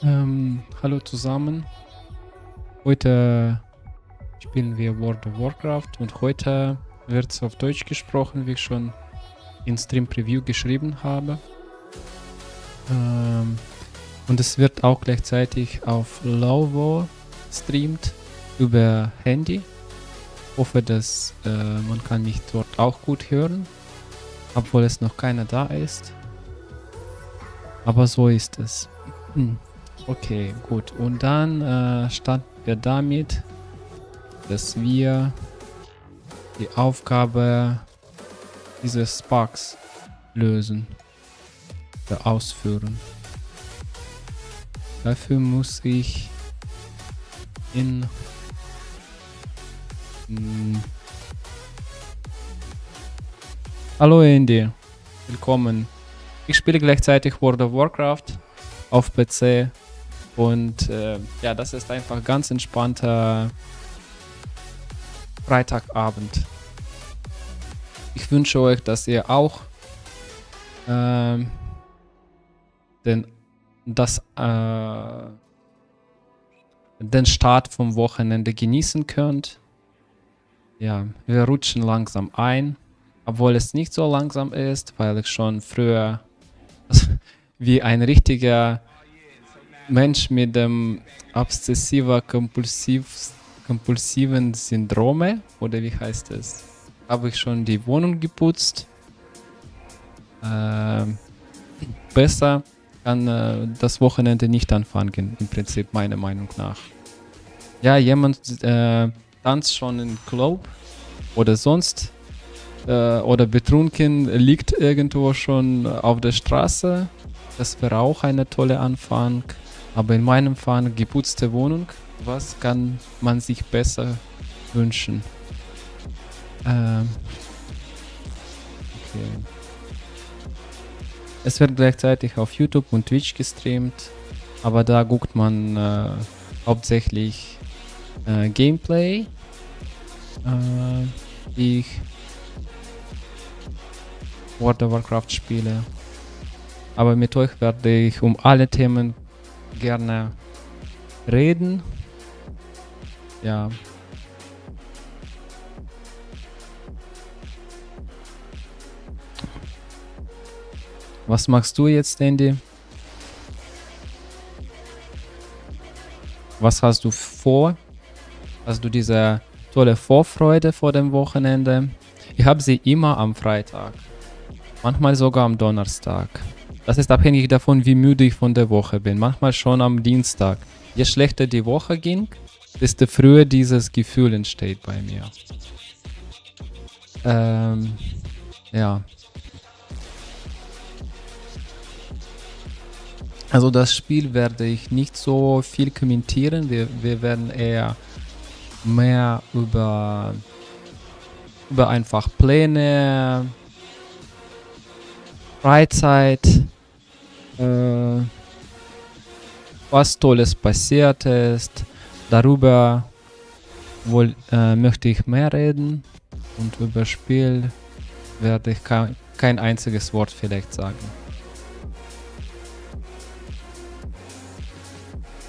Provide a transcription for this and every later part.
Hallo zusammen. Heute spielen wir World of Warcraft und heute wird es auf Deutsch gesprochen, wie ich schon in Stream Preview geschrieben habe. Und es wird auch gleichzeitig auf WoW streamt über Handy. Ich hoffe, dass man kann mich dort auch gut hören, obwohl es noch keiner da ist. Aber so ist es. Okay, gut. Und dann starten wir damit, dass wir die Aufgabe dieses Bugs lösen oder ausführen. Dafür muss ich in Hallo Andy, willkommen. Ich spiele gleichzeitig World of Warcraft auf PC und ja, das ist einfach ganz entspannter Freitagabend. Ich wünsche euch, dass ihr auch den Start vom Wochenende genießen könnt. Ja, wir rutschen langsam ein, obwohl es nicht so langsam ist, weil ich schon früher wie ein richtiger Mensch mit dem obsessiver-kompulsiven Syndrome, oder wie heißt es, habe ich schon die Wohnung geputzt. Besser kann das Wochenende nicht anfangen, im Prinzip meiner Meinung nach. Ja, jemand tanzt schon im Club oder sonst oder betrunken liegt irgendwo schon auf der Straße. Das wäre auch eine tolle Anfang. Aber in meinem Fall geputzte Wohnung. Was kann man sich besser wünschen? Okay. Es wird gleichzeitig auf YouTube und Twitch gestreamt. Aber da guckt man hauptsächlich Gameplay. Ich World of Warcraft spiele. Aber mit euch werde ich um alle Themen gerne reden. Ja. Was machst du jetzt, Andy? Was hast du vor? Hast du diese tolle Vorfreude vor dem Wochenende? Ich habe sie immer am Freitag. Manchmal sogar am Donnerstag. Das ist abhängig davon, wie müde ich von der Woche bin. Manchmal schon am Dienstag. Je schlechter die Woche ging, desto früher dieses Gefühl entsteht bei mir. Ja. Also das Spiel werde ich nicht so viel kommentieren. Wir werden eher mehr über einfach Pläne, Freizeit, was Tolles passiert ist. Darüber möchte ich mehr reden und über Spiel werde ich kein einziges Wort vielleicht sagen.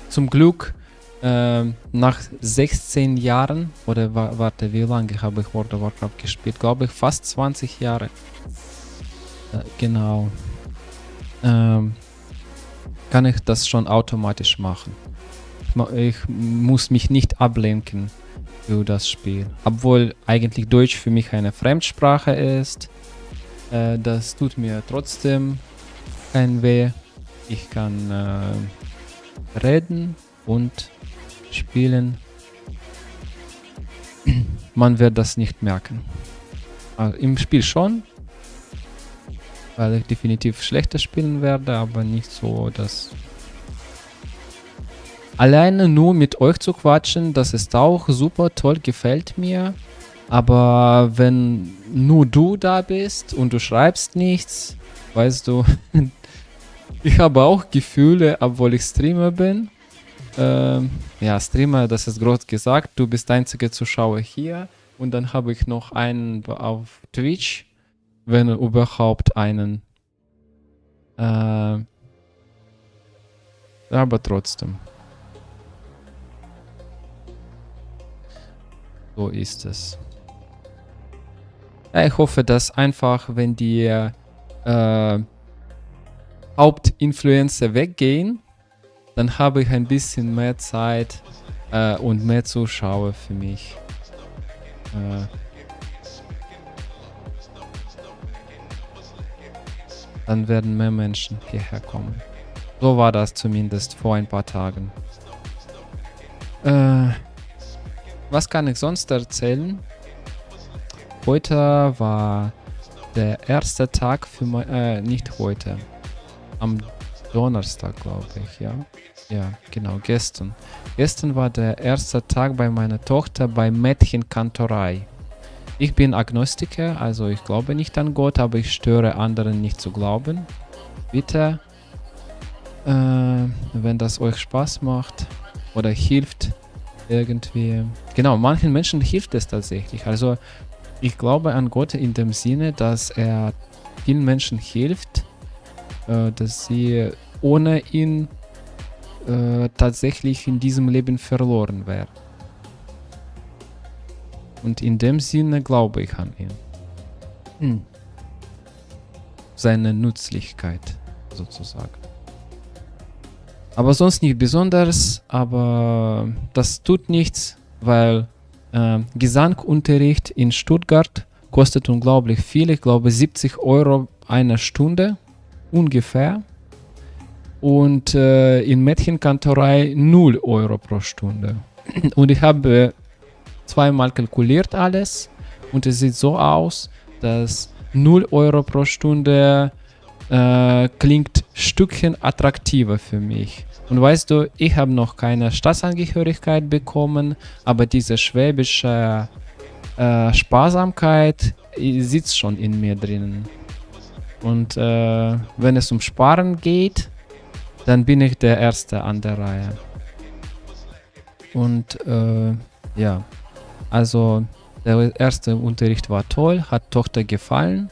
Zum Glück nach 16 Jahren, oder warte, wie lange habe ich World of Warcraft gespielt? Glaube ich fast 20 Jahre. Genau. Kann ich das schon automatisch machen. Ich muss mich nicht ablenken für das Spiel. Obwohl eigentlich Deutsch für mich eine Fremdsprache ist. Das tut mir trotzdem kein weh. Ich kann reden und spielen. Man wird das nicht merken. Also im Spiel schon, weil ich definitiv schlechter spielen werde, aber nicht so, dass alleine nur mit euch zu quatschen, das ist auch super toll, gefällt mir. Aber wenn nur du da bist und du schreibst nichts, weißt du, ich habe auch Gefühle, obwohl ich Streamer bin. Ja, Streamer, das ist groß gesagt, du bist der einzige Zuschauer hier. Und dann habe ich noch einen auf Twitch, wenn überhaupt einen. Aber trotzdem. So ist es. Ja, ich hoffe, dass einfach, wenn die Hauptinfluencer weggehen, dann habe ich ein bisschen mehr Zeit und mehr Zuschauer für mich. Dann werden mehr Menschen hierher kommen. So war das zumindest vor ein paar Tagen. Was kann ich sonst erzählen? Heute war der erste Tag für mein, nicht heute, am Donnerstag, glaube ich, ja. Ja, genau, gestern. Gestern war der erste Tag bei meiner Tochter bei Mädchenkantorei. Ich bin Agnostiker, also ich glaube nicht an Gott, aber ich störe anderen nicht zu glauben. Bitte, wenn das euch Spaß macht oder hilft irgendwie. Genau, manchen Menschen hilft es tatsächlich. Also ich glaube an Gott in dem Sinne, dass er vielen Menschen hilft, dass sie ohne ihn tatsächlich in diesem Leben verloren wären. Und in dem Sinne glaube ich an ihn. Seine Nützlichkeit sozusagen. Aber sonst nicht besonders, aber das tut nichts, weil Gesangunterricht in Stuttgart kostet unglaublich viel. Ich glaube 70 € eine Stunde ungefähr. Und in Mädchenkantorei 0 € pro Stunde. Und ich habe zweimal kalkuliert alles und es sieht so aus, dass 0 € pro Stunde klingt Stückchen attraktiver für mich. Und weißt du, ich habe noch keine Staatsangehörigkeit bekommen, aber diese schwäbische Sparsamkeit sitzt schon in mir drinnen. Und wenn es um Sparen geht, dann bin ich der Erste an der Reihe. Und ja, also der erste Unterricht war toll, hat Tochter gefallen,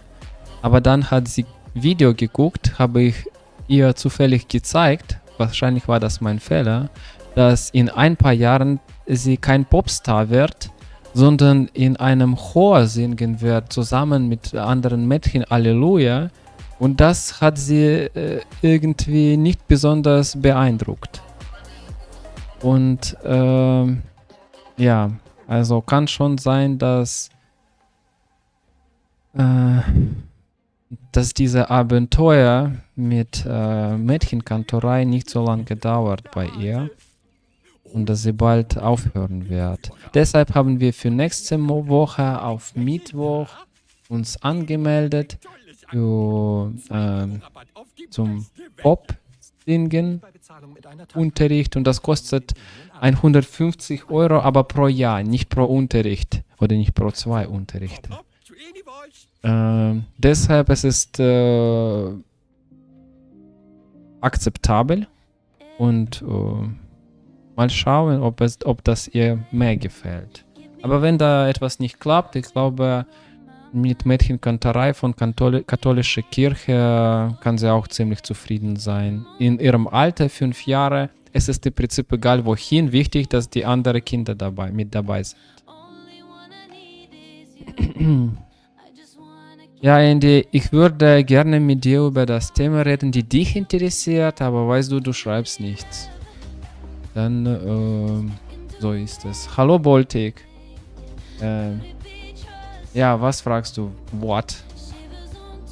aber dann hat sie Video geguckt, habe ich ihr zufällig gezeigt, wahrscheinlich war das mein Fehler, dass in ein paar Jahren sie kein Popstar wird, sondern in einem Chor singen wird, zusammen mit anderen Mädchen Halleluja. Und das hat sie irgendwie nicht besonders beeindruckt. Und ja, also kann schon sein, dass diese Abenteuer mit Mädchenkantorei nicht so lange dauert bei ihr und dass sie bald aufhören wird. Deshalb haben wir für nächste Woche auf Mittwoch uns angemeldet für, zum Pop-Singen Unterricht und das kostet 150 €, aber pro Jahr, nicht pro Unterricht oder nicht pro 2 Unterrichte. Deshalb es ist akzeptabel und mal schauen, ob das ihr mehr gefällt. Aber wenn da etwas nicht klappt, ich glaube, mit Mädchenkantorei von katholischer Kirche kann sie auch ziemlich zufrieden sein. In ihrem Alter, 5 Jahre, es ist im Prinzip egal wohin, wichtig, dass die anderen Kinder mit dabei sind. Ja, Andy, ich würde gerne mit dir über das Thema reden, die dich interessiert, aber weißt du, du schreibst nichts. Dann, so ist es. Hallo, Boltik. Ja, was fragst du? What?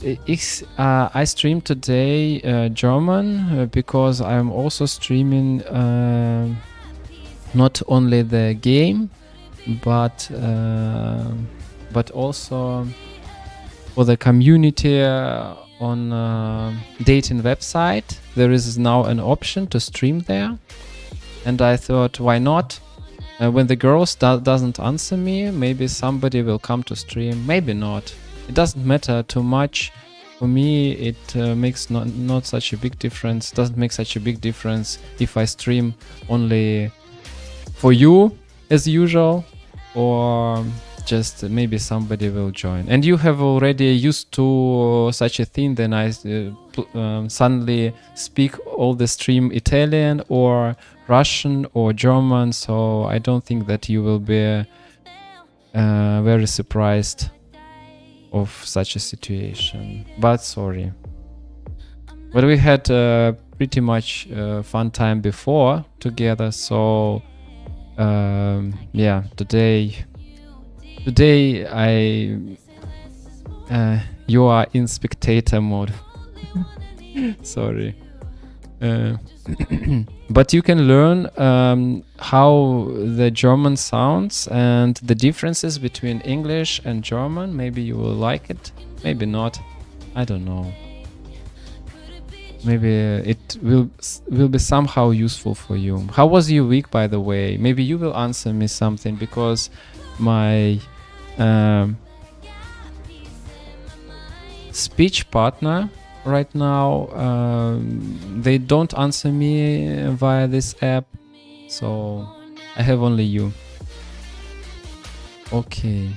I stream today German because I'm also streaming not only the game, but also for the community on dating website. There is now an option to stream there, and I thought, why not? When the girls doesn't answer me, maybe somebody will come to stream, maybe not. It doesn't matter too much. For me, it makes not such a big difference. Doesn't make such a big difference if I stream only for you as usual, or just maybe somebody will join. And you have already used to such a thing, then I suddenly speak all the stream Italian or Russian or German, so I don't think that you will be very surprised of such a situation. But sorry. But we had pretty much fun time before together, so yeah, today you are in spectator mode. Sorry. But you can learn how the German sounds and the differences between English and German. Maybe you will like it, maybe not. I don't know. Maybe it will be somehow useful for you. How was your week, by the way? Maybe you will answer me something, because my speech partner right now, they don't answer me via this app, so I have only you. Okay.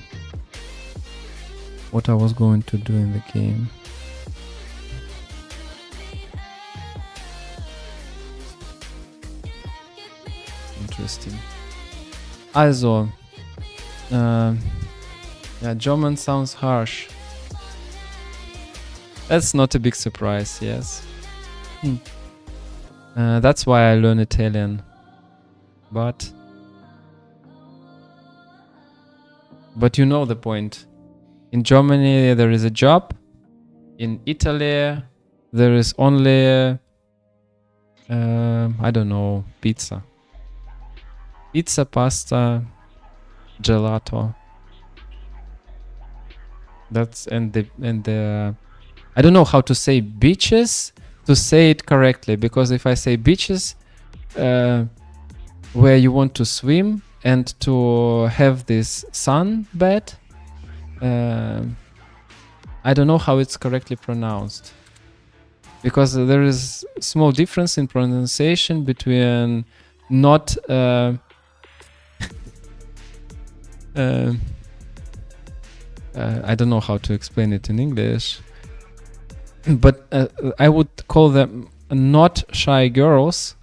What I was going to do in the game. Interesting. Also, yeah, German sounds harsh. That's not a big surprise, yes. That's why I learn Italian. But you know the point. In Germany there is a job. In Italy there is only I don't know, pizza. Pizza, pasta, gelato. That's and the I don't know how to say beaches to say it correctly, because if I say beaches where you want to swim and to have this sun bed, I don't know how it's correctly pronounced, because there is small difference in pronunciation between not I don't know how to explain it in English, but I would call them not shy girls,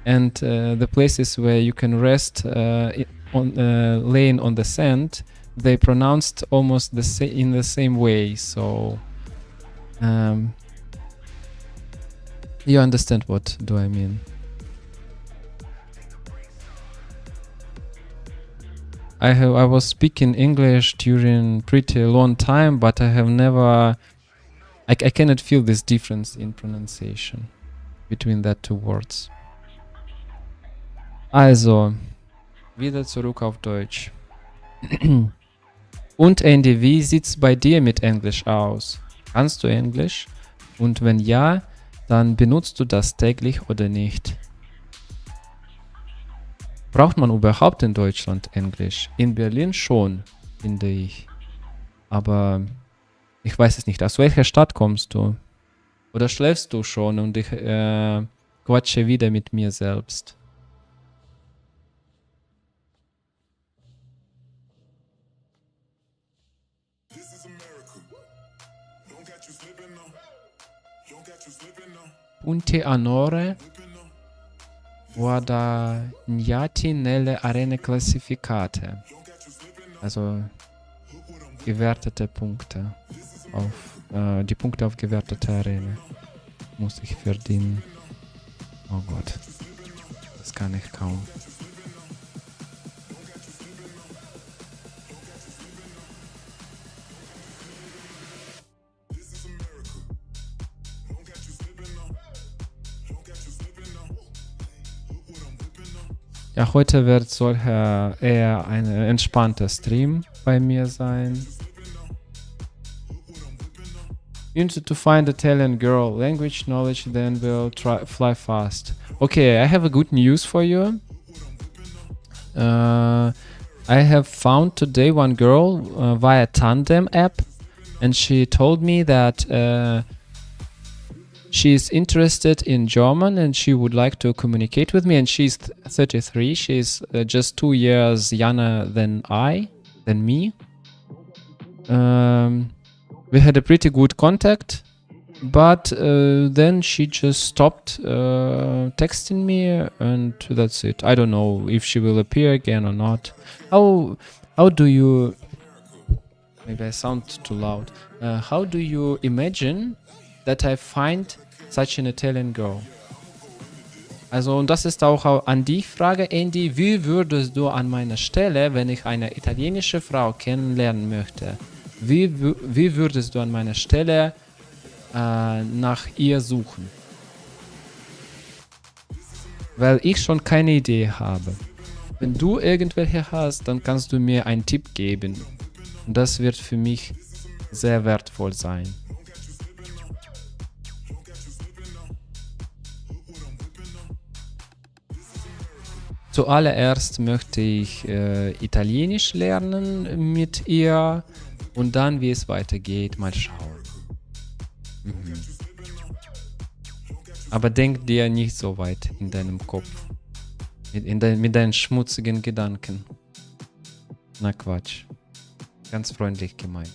and the places where you can rest laying on the sand, they pronounced almost in the same way. So you understand what do I mean? I was speaking English during pretty long time, but I have never... I cannot feel this difference in pronunciation between that two words. Also, wieder zurück auf Deutsch. Und Andy, wie sieht's bei dir mit Englisch aus? Kannst du Englisch? Und wenn ja, dann benutzt du das täglich oder nicht? Braucht man überhaupt in Deutschland Englisch? In Berlin schon, finde ich. Aber ich weiß es nicht. Aus welcher Stadt kommst du? Oder schläfst du schon und ich quatsche wieder mit mir selbst? Punti Anore guadagnati nelle arene classificate. Also gewertete Punkte auf die Punkte auf gewertete Arene muss ich verdienen. Oh Gott, das kann ich kaum. Ja, heute soll eher ein entspannter Stream bei mir sein. You need to find Italian girl. Language knowledge then will fly fast. Okay, I have a good news for you. I have found today one girl via Tandem app, and she told me that she's interested in German and she would like to communicate with me, and she's 33. She's just 2 years younger than I. than me. We had a pretty good contact, but then she just stopped texting me, and that's it. I don't know if she will appear again or not. How do you... Maybe I sound too loud. How do you imagine that I find such an Italian girl? Also, und das ist auch an die Frage, Andy, wie würdest du an meiner Stelle, wenn ich eine italienische Frau kennenlernen möchte, wie würdest du an meiner Stelle nach ihr suchen? Weil ich schon keine Idee habe. Wenn du irgendwelche hast, dann kannst du mir einen Tipp geben. Und das wird für mich sehr wertvoll sein. Zuallererst möchte ich Italienisch lernen mit ihr und dann, wie es weitergeht, mal schauen. Aber denk dir nicht so weit in deinem Kopf. Mit deinen schmutzigen Gedanken. Na Quatsch. Ganz freundlich gemeint.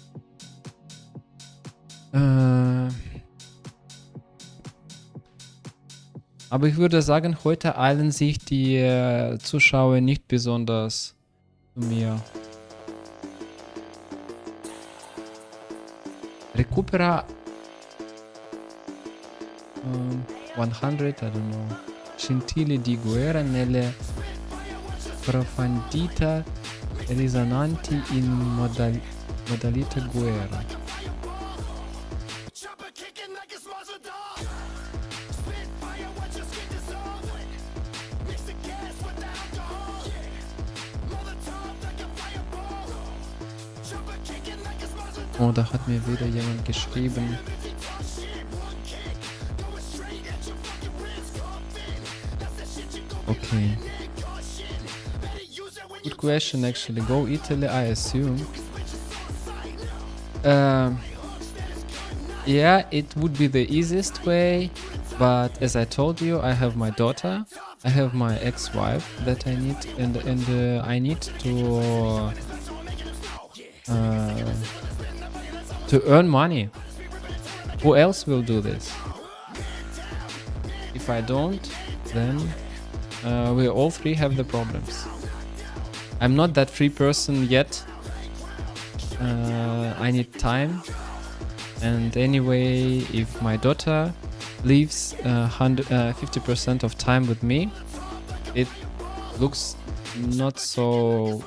Aber ich würde sagen, heute eilen sich die Zuschauer nicht besonders zu mir. Recupera 100, I don't know. Scintille di guerra nelle profondità risonanti in modalità guerra. Oh, da hat mir wieder jemand geschrieben. Okay. Good question, actually. Go Italy, I assume. Yeah, it would be the easiest way, but as I told you, I have my daughter, I have my ex-wife that I need, and I need to earn money. Who else will do this? If I don't, then we all three have the problems. I'm not that free person yet. I need time. And anyway, if my daughter leaves 50% of time with me, it looks not so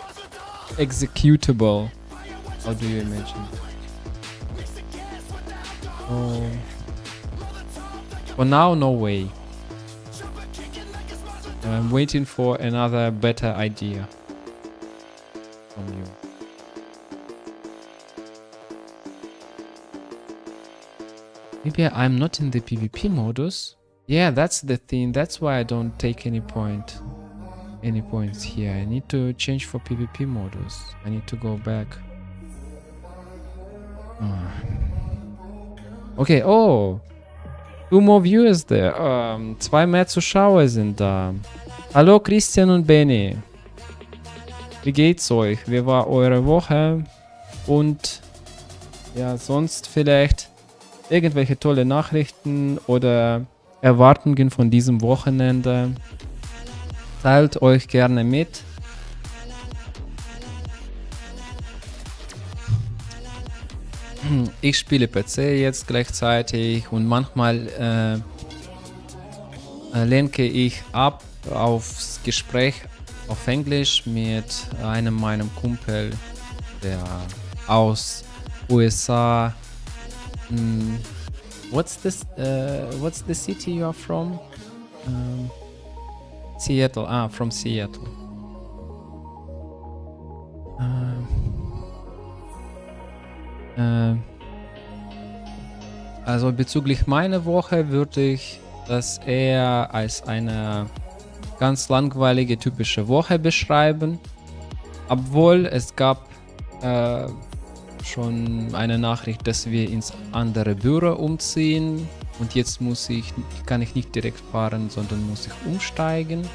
executable. How do you imagine? Oh. For now, no way. I'm waiting for another better idea from you. Maybe I'm not in the PvP modus. Yeah, that's the thing. That's why I don't take any points here. I need to change for PvP modus. I need to go back. Okay, oh. 2 more viewers there. 2 mehr Zuschauer sind da. Hallo Christian und Benny. Wie geht's euch? Wie war eure Woche? Und ja, sonst vielleicht irgendwelche tolle Nachrichten oder Erwartungen von diesem Wochenende. Teilt euch gerne mit. Ich spiele PC jetzt gleichzeitig und manchmal lenke ich ab aufs Gespräch auf Englisch mit einem meiner Kumpel, der aus USA. What's the city you are from? Seattle. From Seattle. Also bezüglich meiner Woche würde ich das eher als eine ganz langweilige typische Woche beschreiben, obwohl es gab schon eine Nachricht, dass wir ins andere Büro umziehen und jetzt kann ich nicht direkt fahren, sondern muss ich umsteigen.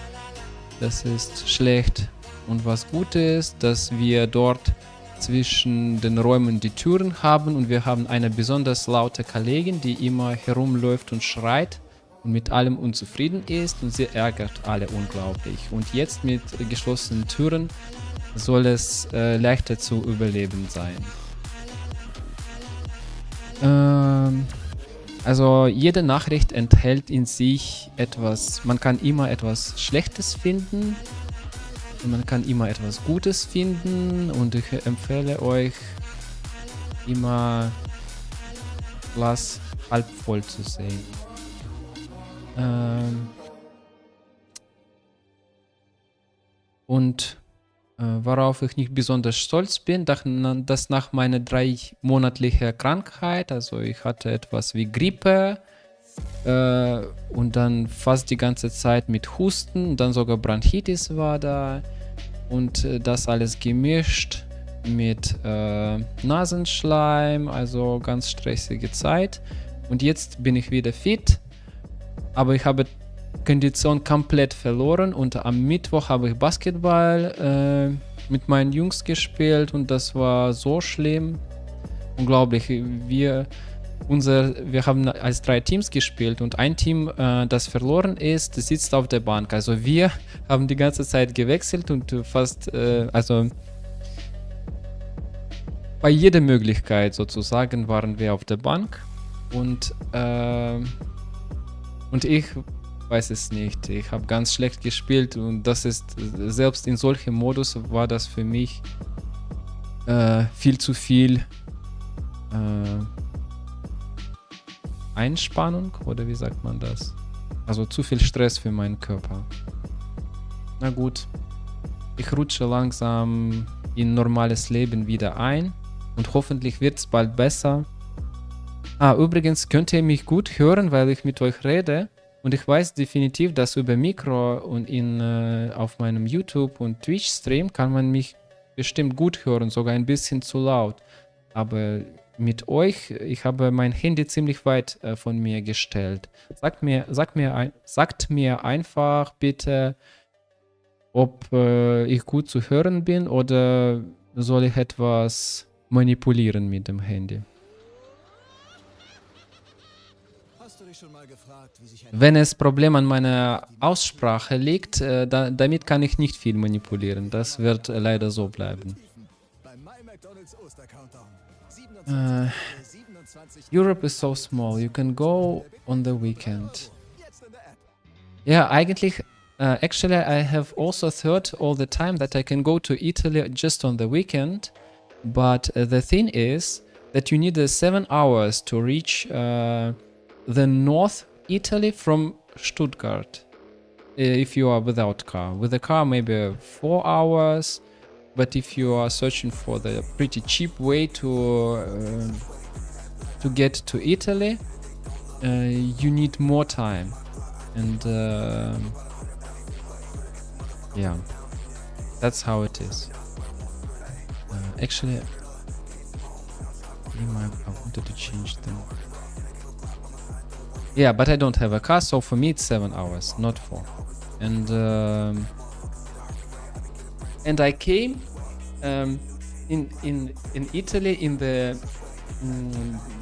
Das ist schlecht. Und was gut ist, dass wir dort zwischen den Räumen die Türen haben und wir haben eine besonders laute Kollegin, die immer herumläuft und schreit und mit allem unzufrieden ist und sie ärgert alle unglaublich. Und jetzt mit geschlossenen Türen soll es leichter zu überleben sein. Also jede Nachricht enthält in sich etwas, man kann immer etwas Schlechtes finden und man kann immer etwas Gutes finden und ich empfehle euch immer Glas halb voll zu sehen. Und worauf ich nicht besonders stolz bin, dass nach meiner 3-monatlichen Krankheit, also ich hatte etwas wie Grippe und dann fast die ganze Zeit mit Husten, dann sogar Bronchitis war da und das alles gemischt mit Nasenschleim, also ganz stressige Zeit. Und jetzt bin ich wieder fit, aber ich habe Kondition komplett verloren und am Mittwoch habe ich Basketball mit meinen Jungs gespielt und das war so schlimm. Unglaublich. Wir haben als 3 Teams gespielt und ein Team, das verloren ist, sitzt auf der Bank. Also wir haben die ganze Zeit gewechselt und fast, also bei jeder Möglichkeit sozusagen waren wir auf der Bank und ich weiß es nicht. Ich habe ganz schlecht gespielt und das ist, selbst in solchem Modus war das für mich viel zu viel Einspannung oder wie sagt man das? Also zu viel Stress für meinen Körper. Na gut, ich rutsche langsam in normales Leben wieder ein und hoffentlich wird es bald besser. Übrigens könnt ihr mich gut hören, weil ich mit euch rede. Und ich weiß definitiv, dass über Mikro und auf meinem YouTube- und Twitch-Stream kann man mich bestimmt gut hören, sogar ein bisschen zu laut. Aber mit euch, ich habe mein Handy ziemlich weit von mir gestellt. Sagt mir einfach bitte, ob ich gut zu hören bin oder soll ich etwas manipulieren mit dem Handy. Wenn es Problem an meiner Aussprache liegt, damit kann ich nicht viel manipulieren. Das wird leider so bleiben. Europe is so small. You can go on the weekend. Yeah, eigentlich, actually, I have also thought all the time that I can go to Italy just on the weekend. But the thing is that you need 7 hours to reach the North Italy from Stuttgart, if you are without car. With a car, maybe 4 hours, but if you are searching for the pretty cheap way to get to Italy, you need more time. And yeah, that's how it is. Actually, I wanted to change them. Yeah, but I don't have a car, so for me it's 7 hours, not 4. And I came in Italy in the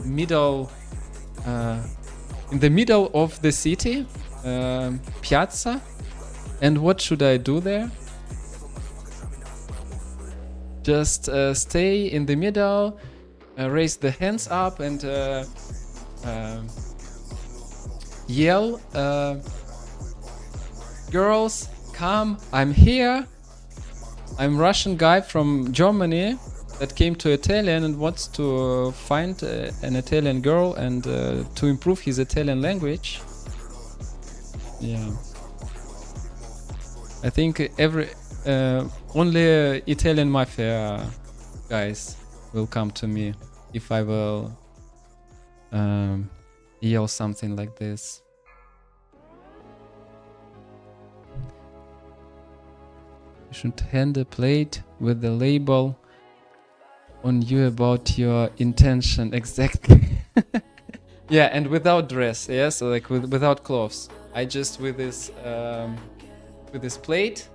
middle of the city, piazza. And what should I do there? Just stay in the middle, raise the hands up and yell, girls, come, I'm here. I'm Russian guy from Germany that came to Italian and wants to find an Italian girl and to improve his Italian language. Yeah. I think only Italian mafia guys will come to me if I will yell something like this. You should hand a plate with the label on you about your intention. Exactly. Yeah, and without dress. Yeah, so like without clothes. I just with this plate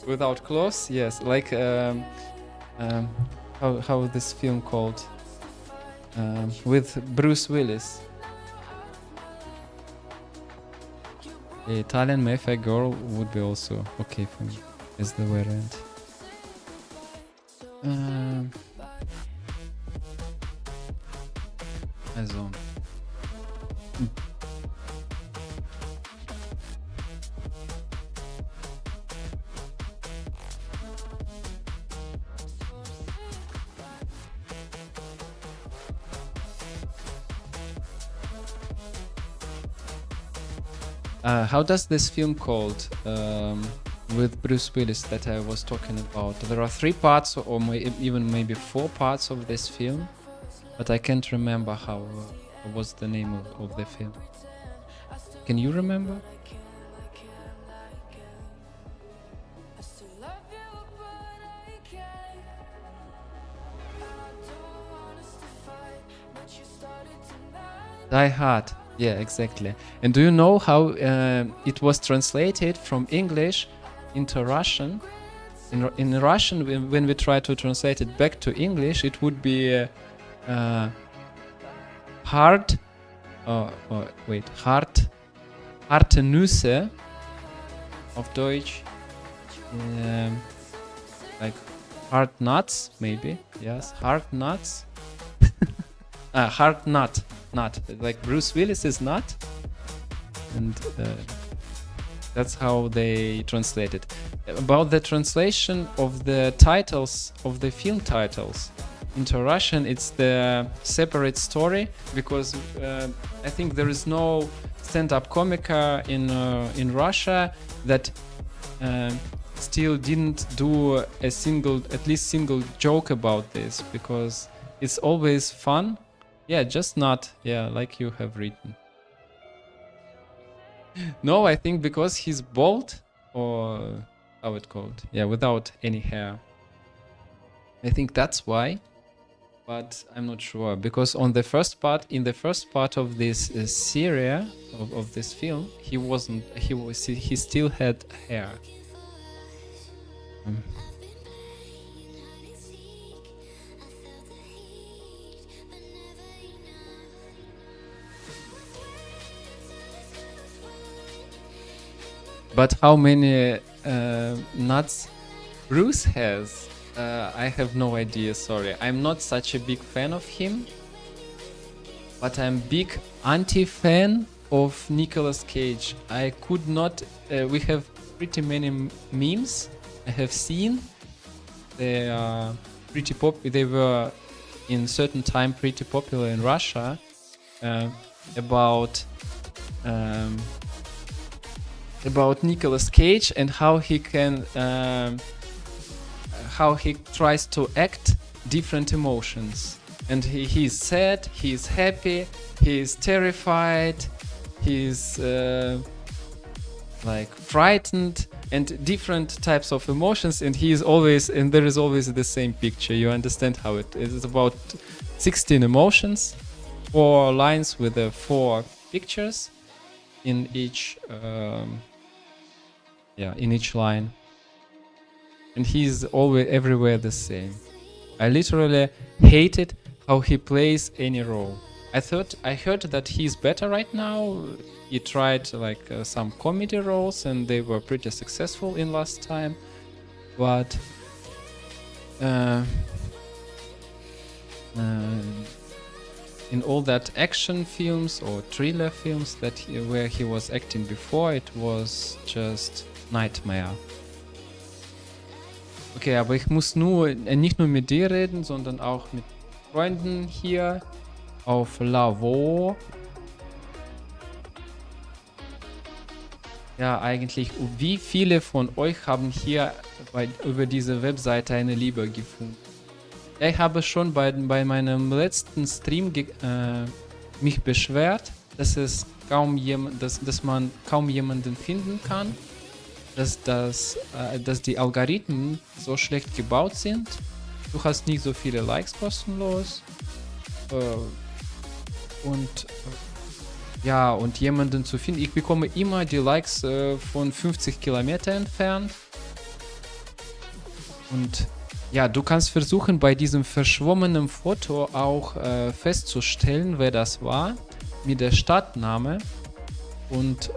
without clothes. Yes, like how this film called with Bruce Willis. The Italian Mayfair Girl would be also okay for me as the variant. Also. How does this film called with Bruce Willis that I was talking about? There are 3 parts, or even maybe 4 parts of this film, but I can't remember how was the name of the film. Can you remember? Die Hard. Yeah, exactly. And do you know how it was translated from English into Russian? In Russian, when we try to translate it back to English, it would be hard. Harte Nüsse auf Deutsch. Like hard nuts, maybe. Yes, hard nuts. Hard nut. Nut, like Bruce Willis is nut, and that's how they translate it. About the translation of the titles of the film titles into Russian, it's the separate story, because I think there is no stand-up comica in Russia that still didn't do a single joke about this, because it's always fun. Yeah, just not. Yeah, like you have written. No, I think because he's bald, or how it called? Yeah, without any hair. I think that's why, but I'm not sure, because in the first part of this series of this film, he still had hair. But how many nuts Bruce has, I have no idea, sorry. I'm not such a big fan of him, but I'm big anti-fan of Nicolas Cage. I could not... we have pretty many memes I have seen. They are pretty they were in certain time pretty popular in Russia, about Nicolas Cage and how he can how he tries to act different emotions, and he's sad, he's happy, he's terrified, he's like frightened, and different types of emotions, and there is always the same picture. You understand how it is? About 16 emotions, 4 lines with the 4 pictures in each in each line, and he's always everywhere the same. I literally hated how he plays any role. I heard that he's better right now. He tried like some comedy roles, and they were pretty successful in last time, but in all that action films or thriller films where he was acting before, it was just nightmare. Okay, aber ich muss nicht nur mit dir reden, sondern auch mit Freunden hier auf WoW. Ja, eigentlich, wie viele von euch haben hier über diese Webseite eine Liebe gefunden? Ich habe schon bei meinem letzten Stream mich beschwert, dass man kaum jemanden finden kann, dass die Algorithmen so schlecht gebaut sind. Du hast nicht so viele Likes kostenlos. Und jemanden zu finden. Ich bekomme immer die Likes von 50 Kilometer entfernt. Und Ja, du kannst versuchen, bei diesem verschwommenen Foto auch festzustellen, wer das war, mit der Stadtname. Und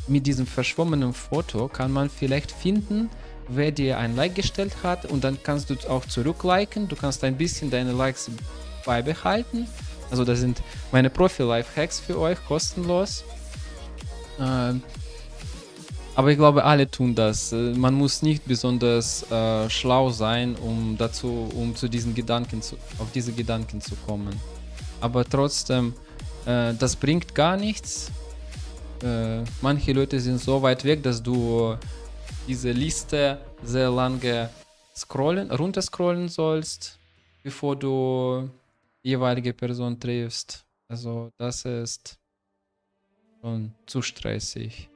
mit diesem verschwommenen Foto kann man vielleicht finden, wer dir ein Like gestellt hat. Und dann kannst du auch zurückliken. Du kannst ein bisschen deine Likes beibehalten. Also das sind meine Profi-Life-Hacks für euch, kostenlos. Aber ich glaube, alle tun das. Man muss nicht besonders schlau sein, um zu diesen auf diese Gedanken zu kommen. Aber trotzdem, das bringt gar nichts. Manche Leute sind so weit weg, dass du diese Liste sehr lange runterscrollen sollst, bevor du jeweilige Person triffst. Also das ist schon zu stressig.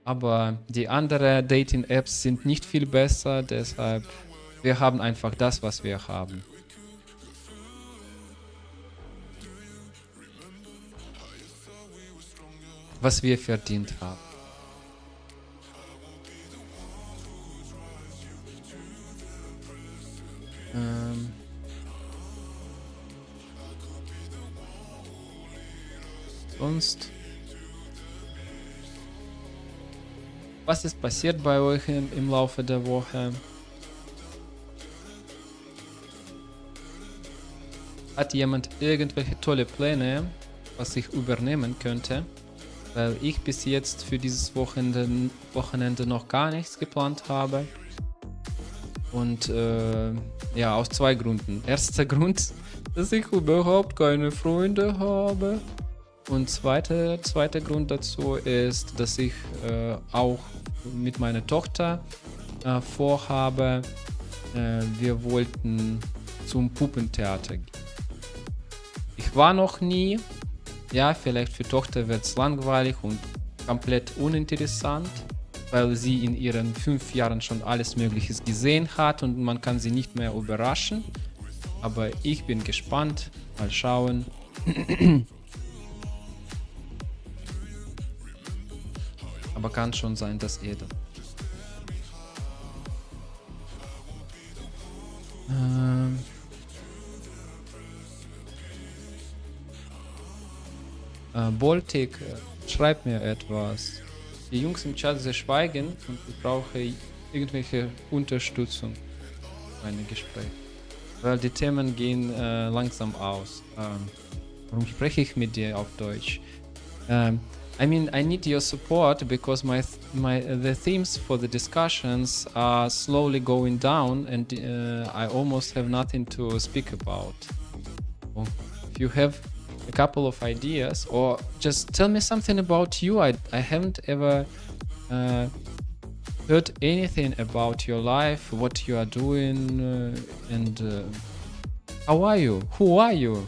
Aber die anderen Dating-Apps sind nicht viel besser, deshalb wir haben einfach das, was wir haben. Was wir verdient haben. Sonst. Was ist passiert bei euch im Laufe der Woche? Hat jemand irgendwelche tolle Pläne, was ich übernehmen könnte? Weil ich bis jetzt für dieses Wochenende noch gar nichts geplant habe. Und ja, aus zwei Gründen. Erster Grund, dass ich überhaupt keine Freunde habe. Und zweiter Grund dazu ist, dass ich auch mit meiner Tochter vorhabe, wir wollten zum Puppentheater gehen. Ich war noch nie. Ja, vielleicht für Tochter wird es langweilig und komplett uninteressant, weil sie in ihren 5 Jahren schon alles Mögliche gesehen hat und man kann sie nicht mehr überraschen. Aber ich bin gespannt. Mal schauen. Aber kann schon sein, dass ihr das. Baltic, schreibt mir etwas. Die Jungs im Chat, sie schweigen und ich brauche irgendwelche Unterstützung für meine Gespräche. Weil die Themen gehen langsam aus. Warum spreche ich mit dir auf Deutsch? I mean, I need your support because the themes for the discussions are slowly going down and I almost have nothing to speak about. If you have a couple of ideas or just tell me something about you. I haven't ever heard anything about your life, what you are doing and how are you? Who are you?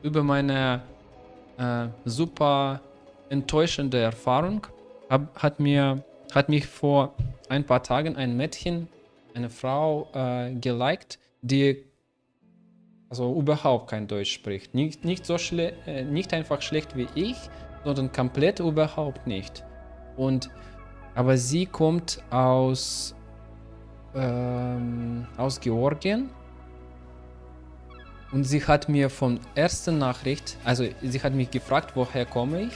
Über meine super enttäuschende Erfahrung hat mich vor ein paar Tagen ein Mädchen, eine Frau geliked, die also überhaupt kein Deutsch spricht. Nicht einfach schlecht wie ich, sondern komplett überhaupt nicht. Aber sie kommt aus Georgien. Und sie hat mir von ersten Nachricht, also sie hat mich gefragt, woher komme ich?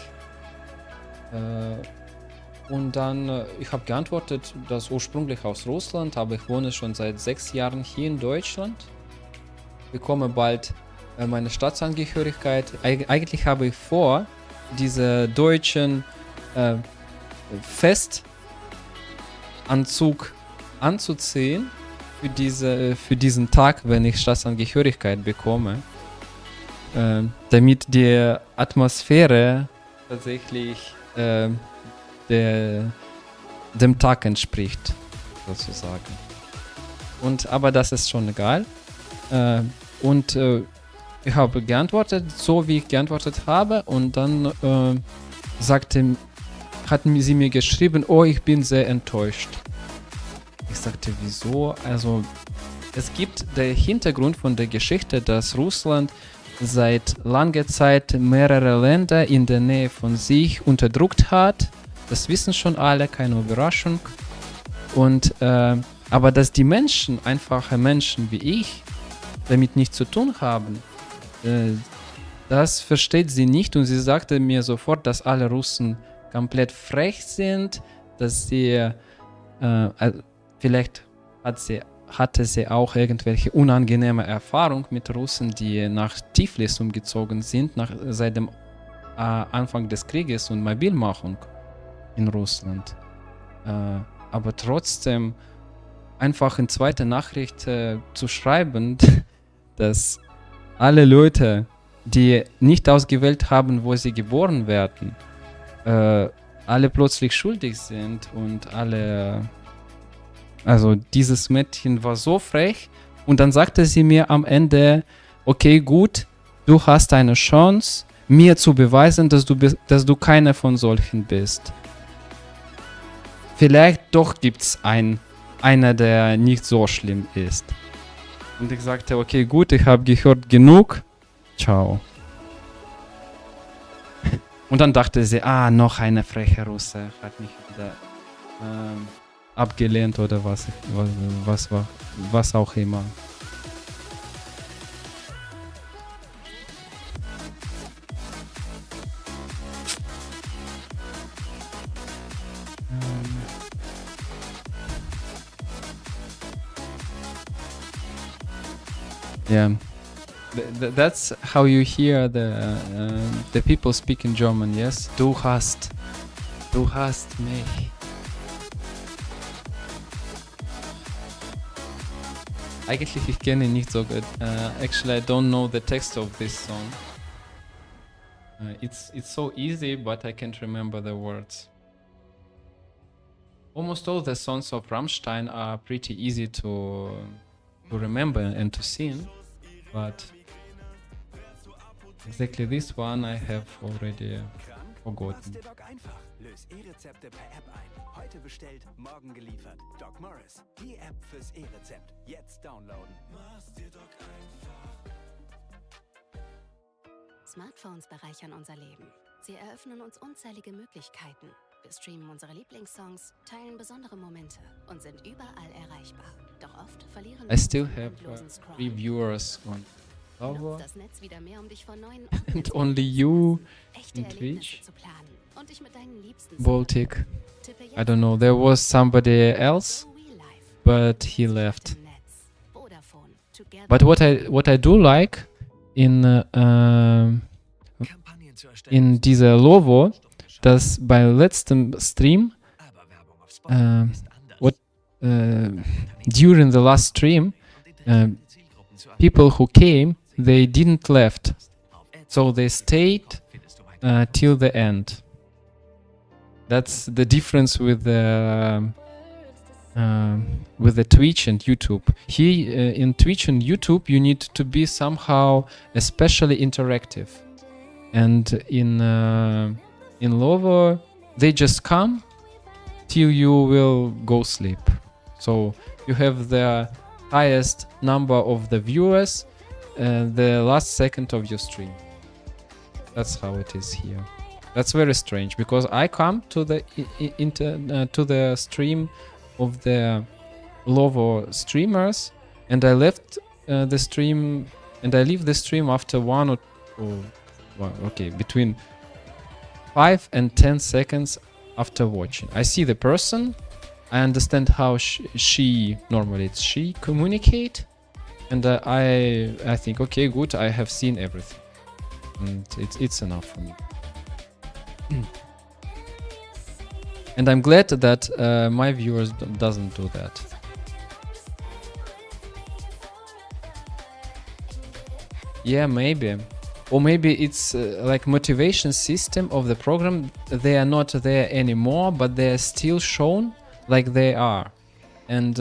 Und dann, ich habe geantwortet, dass ursprünglich aus Russland, aber ich wohne schon seit 6 Jahren hier in Deutschland. Ich bekomme bald meine Staatsangehörigkeit. Eigentlich habe ich vor, diese deutschen Festanzug anzuziehen. Für diesen Tag, wenn ich Staatsangehörigkeit bekomme, damit die Atmosphäre tatsächlich dem Tag entspricht, sozusagen. Aber das ist schon egal. Ich habe geantwortet, so wie ich geantwortet habe, und dann sie mir geschrieben, oh, ich bin sehr enttäuscht. Ich sagte, wieso? Also, es gibt der Hintergrund von der Geschichte, dass Russland seit langer Zeit mehrere Länder in der Nähe von sich unterdrückt hat. Das wissen schon alle, keine Überraschung. Und, aber dass die Menschen, einfache Menschen wie ich, damit nichts zu tun haben, das versteht sie nicht. Und sie sagte mir sofort, dass alle Russen komplett frech sind, dass sie, vielleicht hatte sie auch irgendwelche unangenehme Erfahrungen mit Russen, die nach Tiflis umgezogen sind, seit dem Anfang des Krieges und Mobilmachung in Russland. Aber trotzdem einfach in zweiter Nachricht zu schreiben, dass alle Leute, die nicht ausgewählt haben, wo sie geboren werden, alle plötzlich schuldig sind und alle... Also dieses Mädchen war so frech und dann sagte sie mir am Ende, okay, gut, du hast eine Chance, mir zu beweisen, dass du keine von solchen bist. Vielleicht doch gibt es einer, der nicht so schlimm ist. Und ich sagte, okay, gut, ich habe gehört genug, ciao. Und dann dachte sie, noch eine freche Russe hat mich wieder... abgelehnt oder was auch immer. Yeah, that's how you hear the people speak in German. Yes, du hast mich. Eigentlich, ich kenne ihn nicht so gut. Actually, I don't know the text of this song. It's so easy, but I can't remember the words. Almost all the songs of Rammstein are pretty easy to remember and to sing, but exactly this one I have already forgotten. Löse E-Rezepte per App ein. Heute bestellt, morgen geliefert. Doc Morris, die App fürs E-Rezept. Jetzt downloaden. Mach's dir Doc einfach. Smartphones bereichern unser Leben. Sie eröffnen uns unzählige Möglichkeiten. Wir streamen unsere Lieblingssongs, teilen besondere Momente und sind überall erreichbar. Doch oft verlieren wir I still uns im have endlosen Scrollen. 3 viewers on Nutzt Power das Netz wieder mehr, um dich vor neuen and only you echte in Erlebnisse Twitch. zu planen und dich mit deinen Liebsten zu Baltic. Tippe I jetzt don't know, there was somebody else, Go Real Life but he left. im Netz. Vodafone, together. But what I do like in Kampagnen zu erstellen. in dieser Lovo, dass bei letztem Stream, Aber Werbung auf Spotify ist anders. during the last stream, people who came, they didn't left, so they stayed till the end. That's the difference with the Twitch and YouTube. Here in Twitch and YouTube, you need to be somehow especially interactive, and in Lovo, they just come till you will go sleep. So you have the highest number of the viewers the last second of your stream. That's how it is here. That's very strange because I come to the to the stream of the Lovo streamers and I left the stream and I leave the stream after between 5 and 10 seconds after watching. I see the person, I understand how she normally it's she communicate, and I think okay, good, I have seen everything, and it's enough for me. And I'm glad that my viewers doesn't do that. Yeah, maybe. Or maybe it's like motivation system of the program. They are not there anymore, but they are still shown like they are. And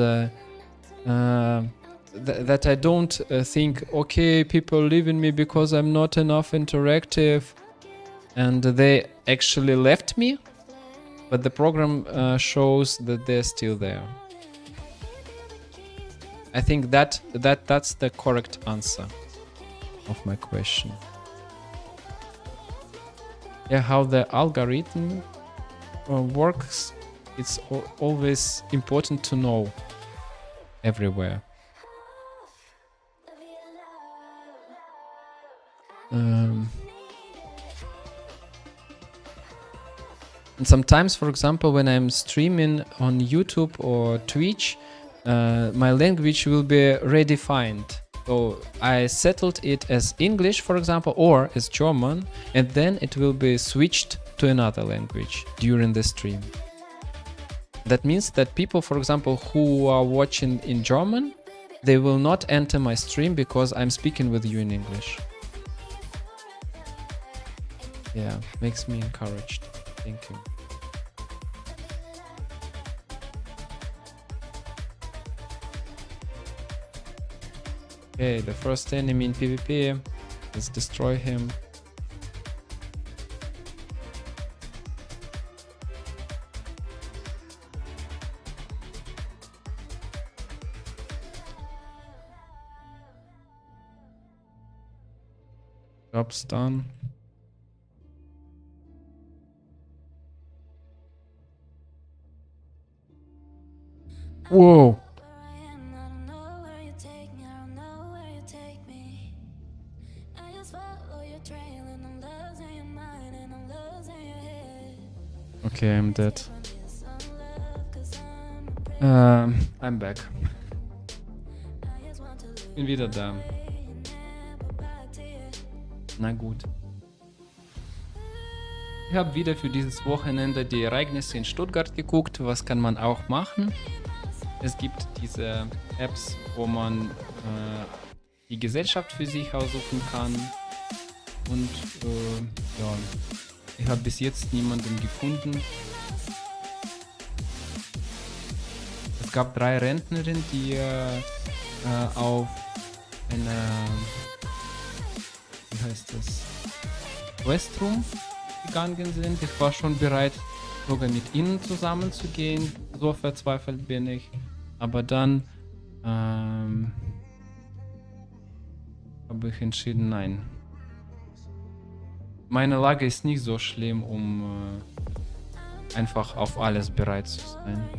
that I don't think, okay, people leave in me because I'm not enough interactive. And they actually left me. but the program shows that they're still there. I think that's the correct answer of my question. Yeah, how the algorithm works, it's always important to know everywhere. And sometimes, for example, when I'm streaming on YouTube or Twitch, my language will be redefined. So I settled it as English, for example, or as German, and then it will be switched to another language during the stream. That means that people, for example, who are watching in German, they will not enter my stream because I'm speaking with you in English. Yeah, makes me encouraged. Thank you. Okay, the first enemy in PvP. Let's destroy him. Job's done. Whoa! Okay, I'm dead. I'm back. Bin wieder da. Na gut. Ich habe wieder für dieses Wochenende die Ereignisse in Stuttgart geguckt. Was kann man auch machen? Es gibt diese Apps, wo man die Gesellschaft für sich aussuchen kann. Und ja, ich habe bis jetzt niemanden gefunden. Es gab 3 Rentnerinnen, die auf eine, wie heißt das, Westrum gegangen sind. Ich war schon bereit, sogar mit ihnen zusammenzugehen. So verzweifelt bin ich. Aber dann habe ich entschieden, nein. Meine Lage ist nicht so schlimm, um einfach auf alles bereit zu sein.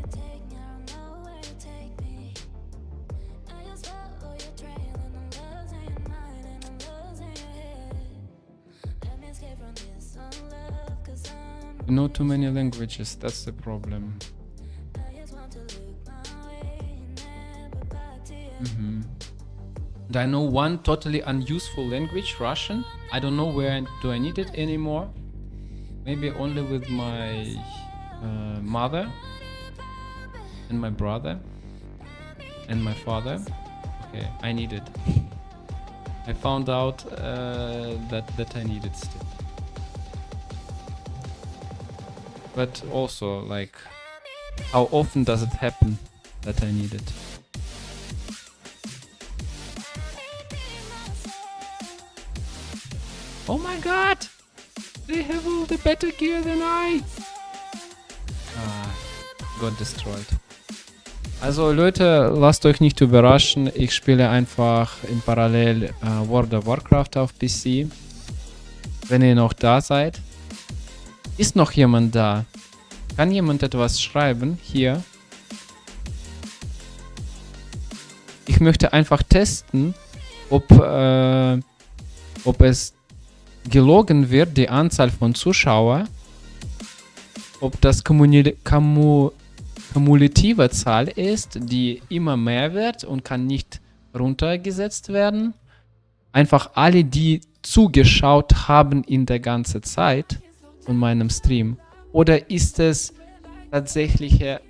You know too many languages, that's the problem. And I know one totally unuseful language, Russian. I don't know where do I need it anymore. Maybe only with my mother and my brother and my father. Okay, I need it. I found out that I need it still. But also, like, how often does it happen that I need it? Oh my god! They have all the better gear than I! Got destroyed. Also Leute, lasst euch nicht überraschen, ich spiele einfach in Parallel World of Warcraft auf PC. Wenn ihr noch da seid. Ist noch jemand da? Kann jemand etwas schreiben? Hier. Ich möchte einfach testen, ob es gelogen wird, die Anzahl von Zuschauern, ob das kumulative Zahl ist, die immer mehr wird und kann nicht runtergesetzt werden. Einfach alle, die zugeschaut haben in der ganzen Zeit von meinem Stream. Oder ist es tatsächliche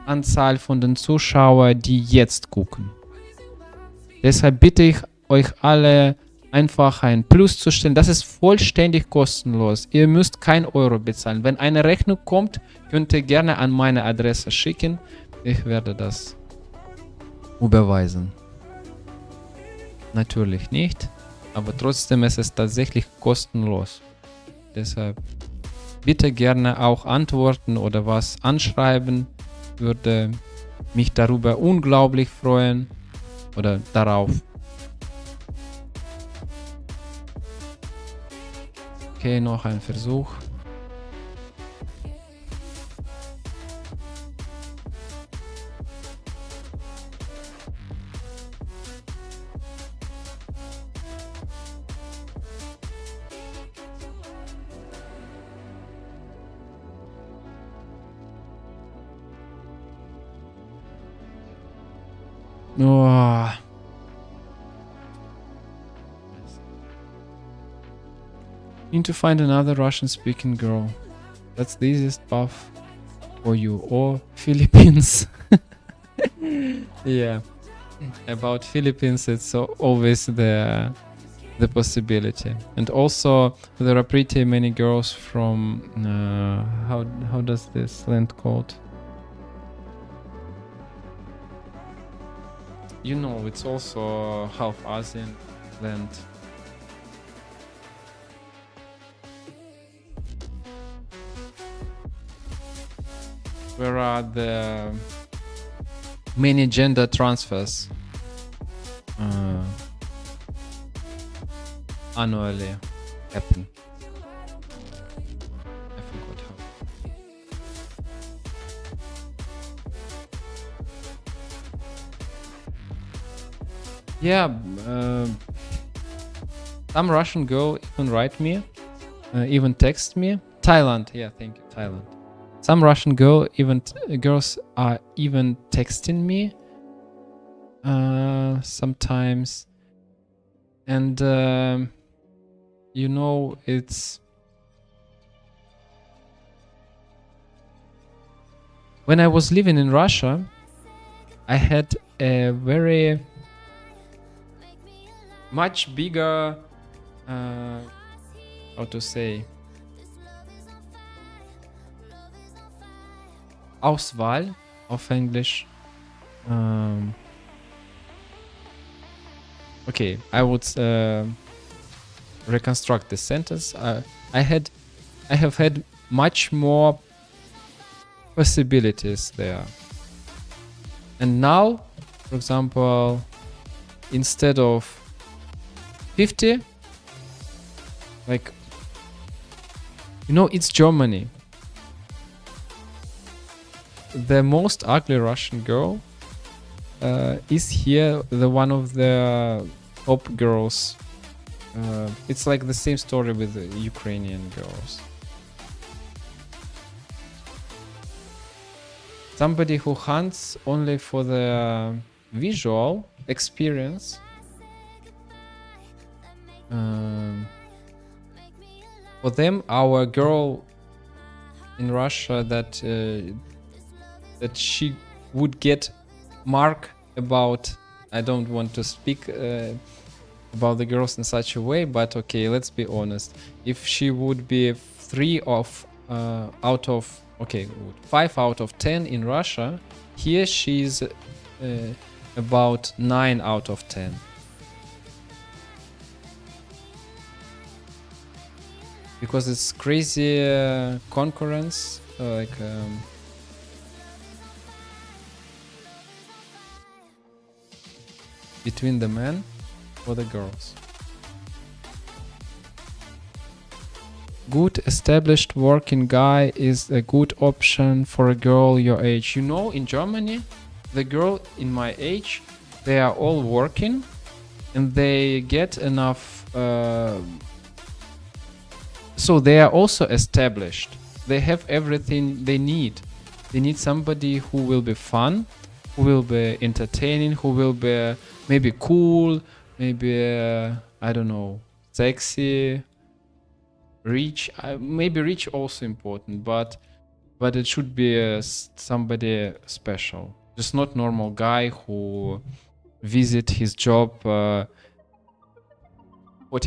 Anzahl von den Zuschauern, die jetzt gucken? Deshalb bitte ich euch alle, einfach ein Plus zu stellen. Das ist vollständig kostenlos. Ihr müsst kein Euro bezahlen. Wenn eine Rechnung kommt, könnt ihr gerne an meine Adresse schicken. Ich werde das überweisen. Natürlich nicht, aber trotzdem ist es tatsächlich kostenlos. Deshalb bitte gerne auch antworten oder was anschreiben. Würde mich darüber unglaublich freuen. Oder darauf. Okay, noch ein Versuch. Oh. Need to find another Russian-speaking girl. That's the easiest path for you. Or Philippines. Yeah. About Philippines, it's always the possibility. And also, there are pretty many girls from how does this land called? You know, it's also half Asian land. Where are the many gender transfers annually happen? I forgot how. Yeah, some Russian girl even write me, even text me. Thailand, yeah, thank you, Thailand. Some Russian girls are even texting me sometimes, and you know, it's when I was living in Russia, I had a very much bigger how to say Auswahl auf Englisch. Okay, I would reconstruct this sentence. I have had much more possibilities there. And now, for example, instead of 50, like, you know, it's Germany. The most ugly Russian girl is here the one of the top girls. It's like the same story with the Ukrainian girls. Somebody who hunts only for the visual experience. For them, our girl in Russia that she would get mark about. I don't want to speak about the girls in such a way, but okay, let's be honest. If she would be 5 out of 10 in Russia, here she's about 9 out of 10. Because it's crazy concurrence, between the men or the girls. Good established working guy is a good option for a girl your age. You know, in Germany, the girl in my age, they are all working and they get enough. So they are also established. They have everything they need. They need somebody who will be fun, who will be entertaining, who will be maybe cool, maybe I don't know, sexy, rich. Maybe rich also important, but it should be somebody special. Just not normal guy who visit his job 40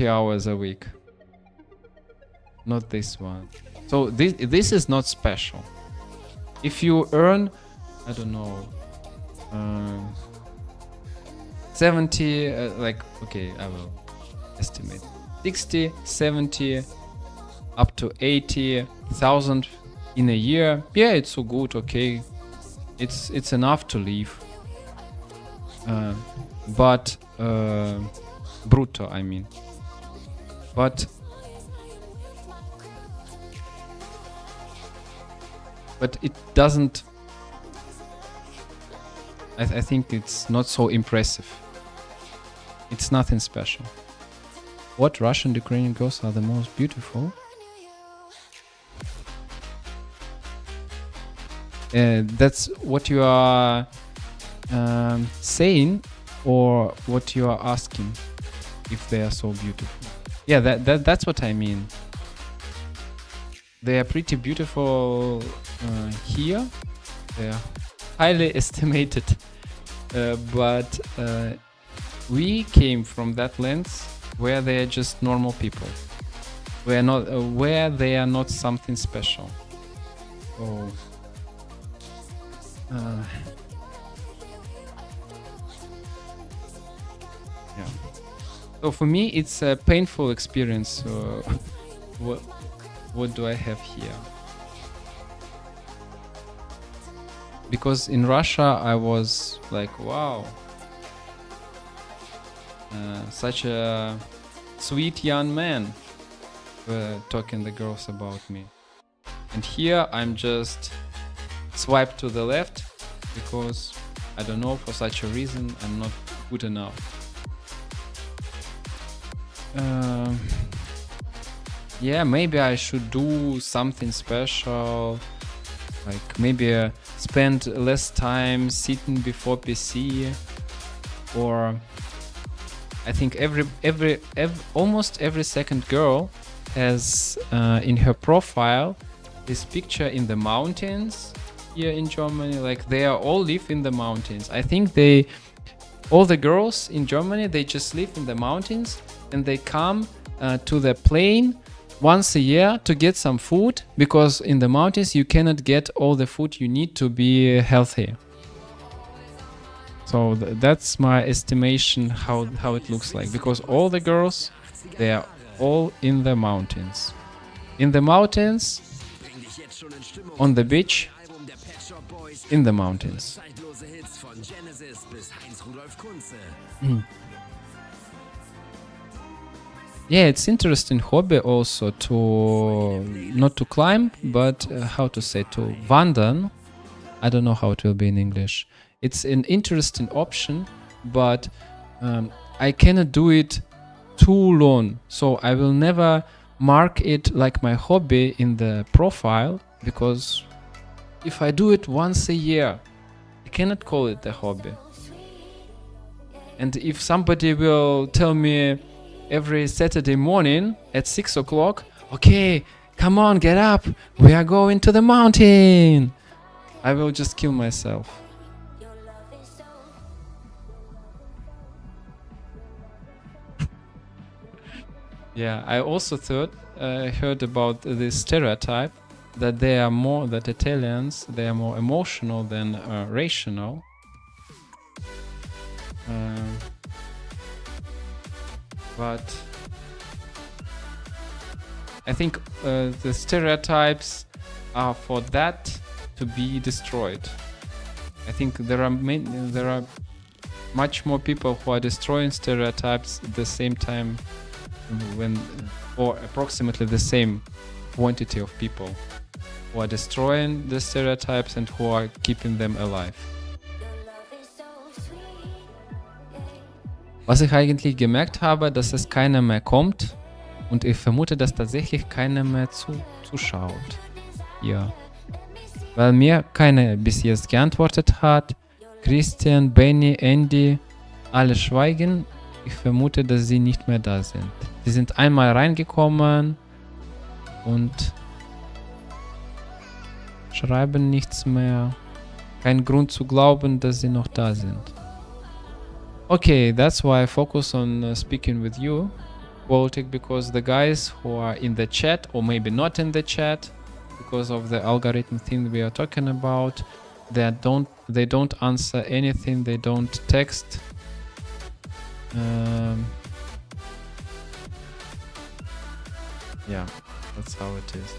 hours a week. Not this one. So this is not special. If you earn, I don't know, 70, okay, I will estimate 60, 70 up to 80,000 in a year. Yeah, it's so good. Okay, it's enough to live. But brutto, I mean. But it doesn't. I think it's not so impressive. It's nothing special. What Russian Ukrainian girls are the most beautiful? That's what you are saying, or what you are asking, if they are so beautiful. Yeah, that's what I mean. They are pretty beautiful here. They are highly estimated, but we came from that lens where they are just normal people. Where they are not something special. Oh. Yeah. So for me, it's a painful experience. What do I have here? Because in Russia, I was like, wow, such a sweet young man, talking the girls about me. And here I'm just swipe to the left because I don't know, for such a reason I'm not good enough. Yeah, maybe I should do something special, like maybe spend less time sitting before PC, or I think almost every second girl has in her profile this picture in the mountains here in Germany. Like they all live in the mountains. I think all the girls in Germany, they just live in the mountains and they come to the plain once a year to get some food, because in the mountains you cannot get all the food you need to be healthy. So that's my estimation how it looks like, because all the girls, they are all in the mountains. In the mountains, on the beach, in the mountains. Yeah, it's interesting hobby also to not to climb, but how to say, to wandern. I don't know how it will be in English. It's an interesting option, but I cannot do it too long. So I will never mark it like my hobby in the profile, because if I do it once a year, I cannot call it a hobby. And if somebody will tell me every Saturday morning at 6 o'clock, okay, come on, get up, we are going to the mountain, I will just kill myself. Yeah, I also heard about this stereotype that that Italians, they are more emotional than rational. But I think the stereotypes are for that to be destroyed. I think there are much more people who are destroying stereotypes at the same time, or approximately the same quantity of people who are destroying the stereotypes and who are keeping them alive. Was ich eigentlich gemerkt habe, dass es keiner mehr kommt, und ich vermute, dass tatsächlich keiner mehr zuschaut. Ja. Weil mir keiner bis jetzt geantwortet hat. Christian, Benny, Andy, alle schweigen. Ich vermute, dass sie nicht mehr da sind. Sie sind einmal reingekommen und schreiben nichts mehr. Kein Grund zu glauben, dass sie noch da sind. Okay, that's why I focus on speaking with you, Baltic, because the guys who are in the chat, or maybe not in the chat, because of the algorithm thing we are talking about, they don't answer anything, they don't text. Yeah, That's how it is.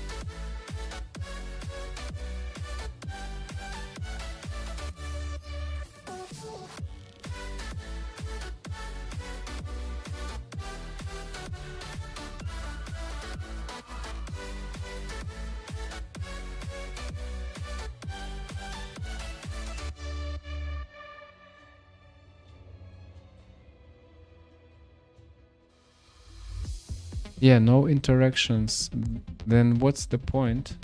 Yeah, no interactions. Then what's the point?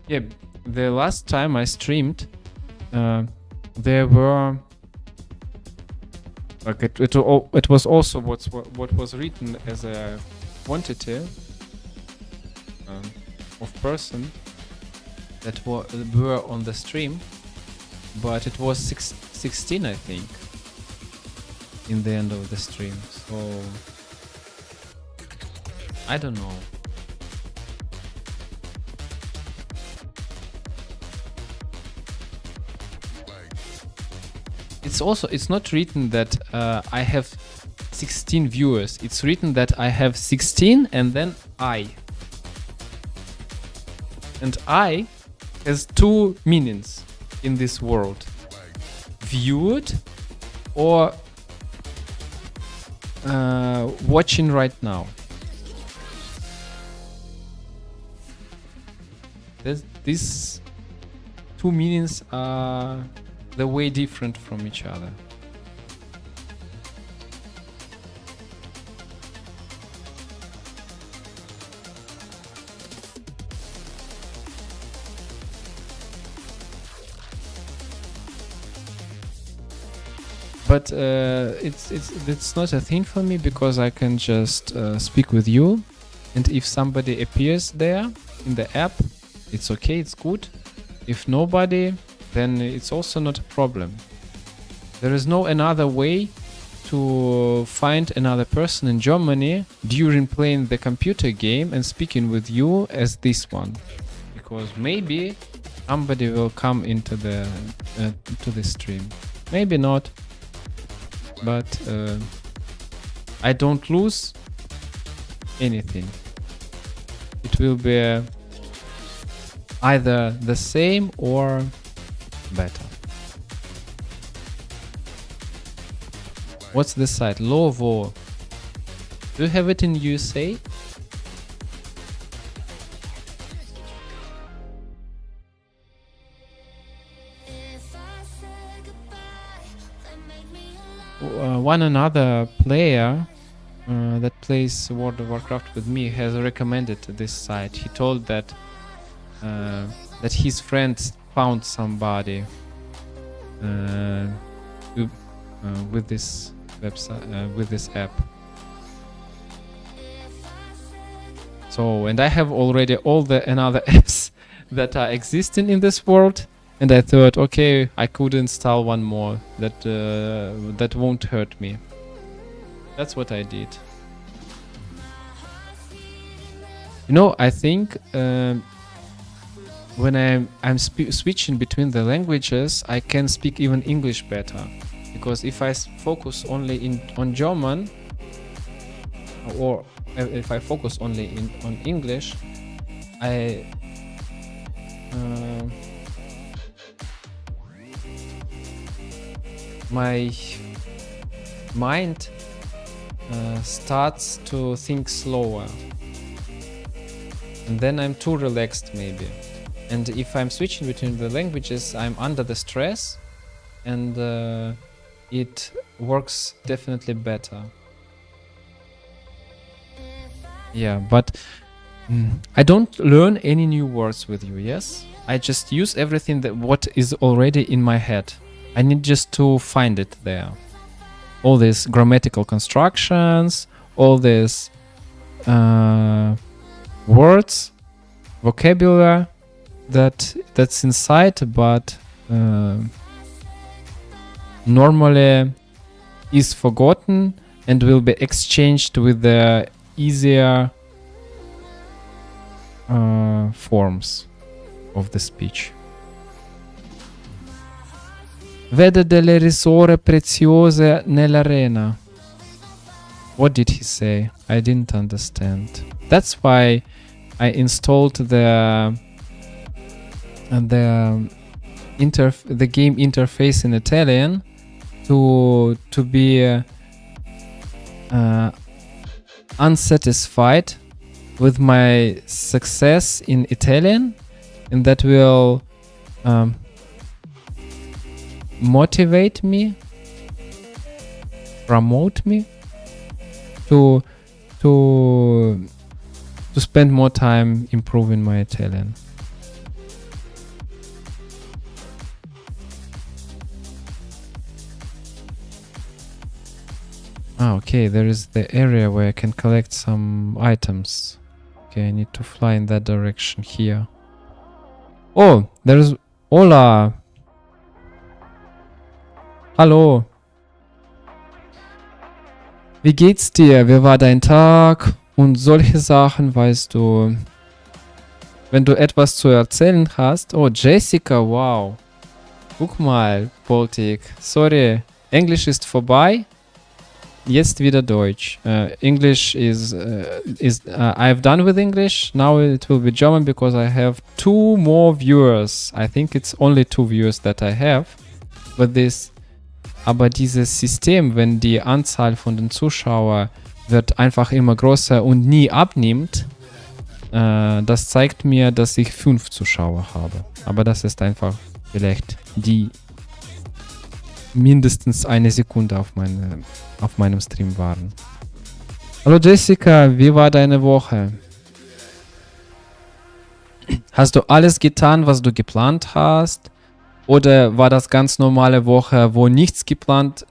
Yeah, the last time I streamed, there were like it was also what was written as a quantity of person that were on the stream, but it was 16, I think, in the end of the stream. So I don't know. It's not written that I have 16 viewers. It's written that I have 16 and then I. And I has two meanings in this world. Viewed or watching right now. These two meanings are the way different from each other. But it's not a thing for me because I can just speak with you, and if somebody appears there in the app, it's okay, it's good. If nobody, then it's also not a problem. There is no another way to find another person in Germany during playing the computer game and speaking with you as this one, because maybe somebody will come into the to the stream. Maybe not, but I don't lose anything. It will be either the same or better. What's this site? Lovo. Do you have it in USA? One another player that plays World of Warcraft with me has recommended this site. He told that that his friends found somebody with this website, with this app. So, and I have already all the another apps that are existing in this world, and I thought, okay, I could install one more that that won't hurt me. That's what I did. You know, I think when I'm switching between the languages, I can speak even English better, because if I focus only on German, or if I focus only on English, my mind starts to think slower, and then I'm too relaxed maybe. And if I'm switching between the languages, I'm under the stress, and it works definitely better. Yeah, but I don't learn any new words with you, yes? I just use everything that what is already in my head. I need just to find it there. All these grammatical constructions, all these words, vocabulary that's inside, but normally is forgotten and will be exchanged with the easier forms of the speech. Vede delle risorse preziose nell'arena. What did he say? I didn't understand. That's why I installed the game interface in Italian to be unsatisfied with my success in Italian, and that will motivate me, promote me to spend more time improving my Italian. Okay, there is the area where I can collect some items. Okay, I need to fly in that direction here. Oh, there's Hola. Hallo. Wie geht's dir? Wie war dein Tag? Und solche Sachen, weißt du. Wenn du etwas zu erzählen hast. Oh, Jessica, wow. Guck mal, Baltic. Sorry, Englisch ist vorbei. Jetzt wieder Deutsch. English I've done with English. Now it will be German because I have 2 more viewers. I think it's only 2 viewers that I have. Aber dieses System, wenn die Anzahl von den Zuschauern wird einfach immer größer und nie abnimmt, das zeigt mir, dass ich 5 Zuschauer habe. Aber das ist einfach vielleicht die mindestens eine Sekunde auf meinem Stream waren. Hallo Jessica, wie war deine Woche? Hast du alles getan, was du geplant hast? Oder war das ganz normale Woche, wo nichts geklappt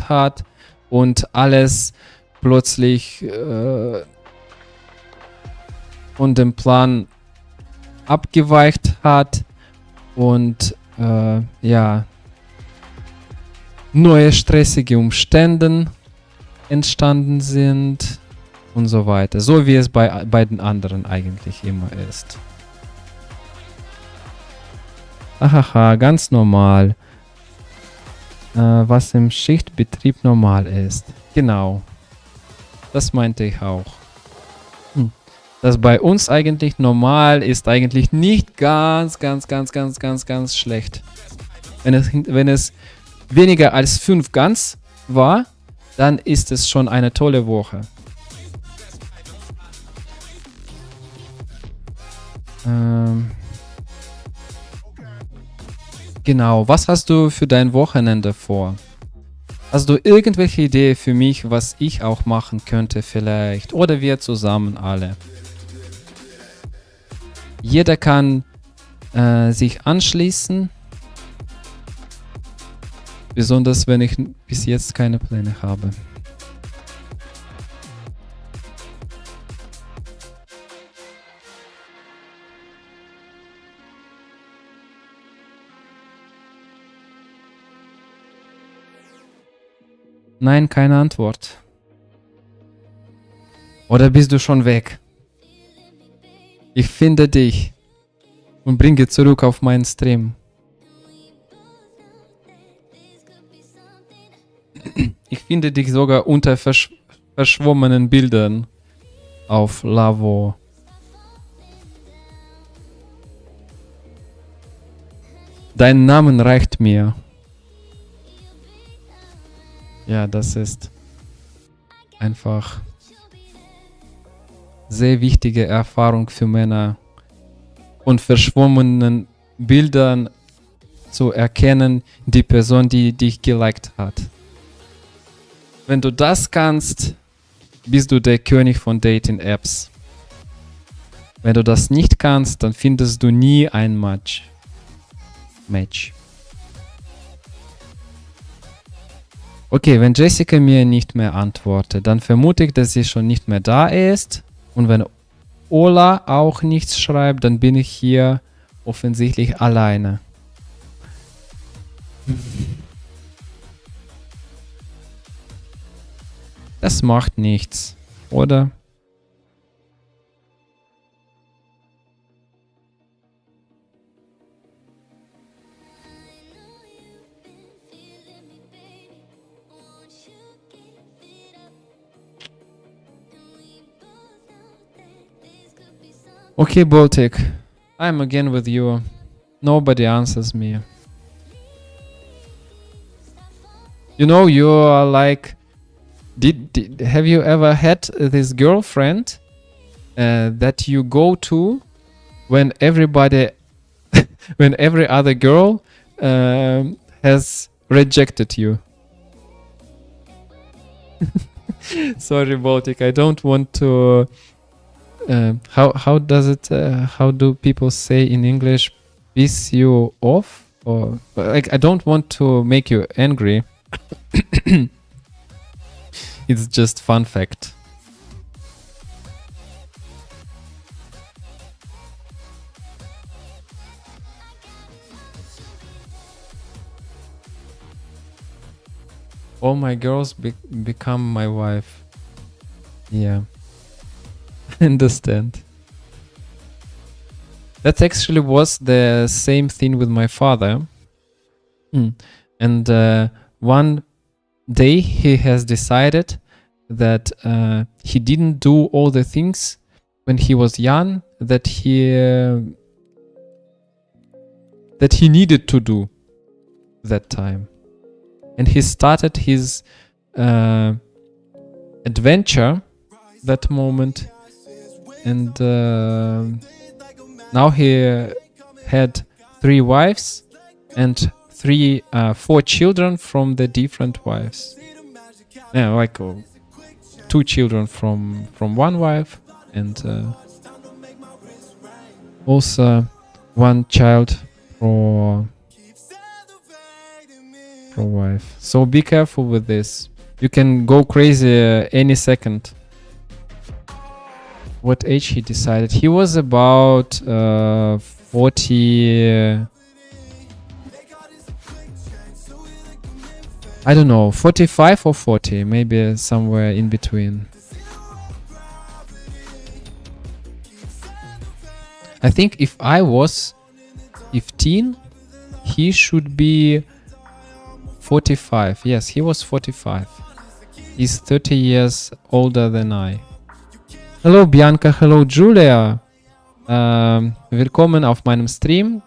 hat und alles plötzlich von dem Plan abgeweicht hat und ja, neue stressige Umstände entstanden sind und so weiter. So wie es bei den anderen eigentlich immer ist. Ahaha, ganz normal. Was im Schichtbetrieb normal ist. Genau. Das meinte ich auch. Das bei uns eigentlich normal ist eigentlich nicht ganz schlecht. Wenn es weniger als 5 ganz war, dann ist es schon eine tolle Woche. Genau, was hast du für dein Wochenende vor? Hast du irgendwelche Idee für mich, was ich auch machen könnte vielleicht? Oder wir zusammen alle? Jeder kann sich anschließen. Besonders wenn ich bis jetzt keine Pläne habe. Nein, keine Antwort. Oder bist du schon weg? Ich finde dich und bringe zurück auf meinen Stream. Ich finde dich sogar unter verschwommenen Bildern auf Lavo. Dein Name reicht mir. Ja, das ist einfach sehr wichtige Erfahrung für Männer. Und verschwommenen Bildern zu erkennen, die Person, die dich geliked hat. Wenn du das kannst, bist du der König von Dating-Apps. Wenn du das nicht kannst, dann findest du nie ein Match. Okay, wenn Jessica mir nicht mehr antwortet, dann vermute ich, dass sie schon nicht mehr da ist. Und wenn Ola auch nichts schreibt, dann bin ich hier offensichtlich alleine. Das macht nichts, oder? Okay, Baltic. I'm again with you. Nobody answers me. You know, you are like... have you ever had this girlfriend that you go to when everybody... when every other girl has rejected you? Sorry, Baltic. I don't want to... how does it... how do people say in English? Piss you off? Or like, I don't want to make you angry. It's just fun fact. All my girls become my wife. Yeah. Understand. That actually was the same thing with my father. And one day he has decided that he didn't do all the things when he was young that he needed to do that time. And he started his adventure that moment, and now he had 3 wives and 4 children from the different wives. Yeah, like 2 children from one wife, and also 1 child for wife. So be careful with this. You can go crazy any second. What age he decided? He was about 40... I don't know, 45 or 40, maybe somewhere in between. I think if I was 15, he should be 45. Yes, he was 45. He's 30 years older than I. Hello Bianca, hello Julia. Willkommen auf meinem Stream.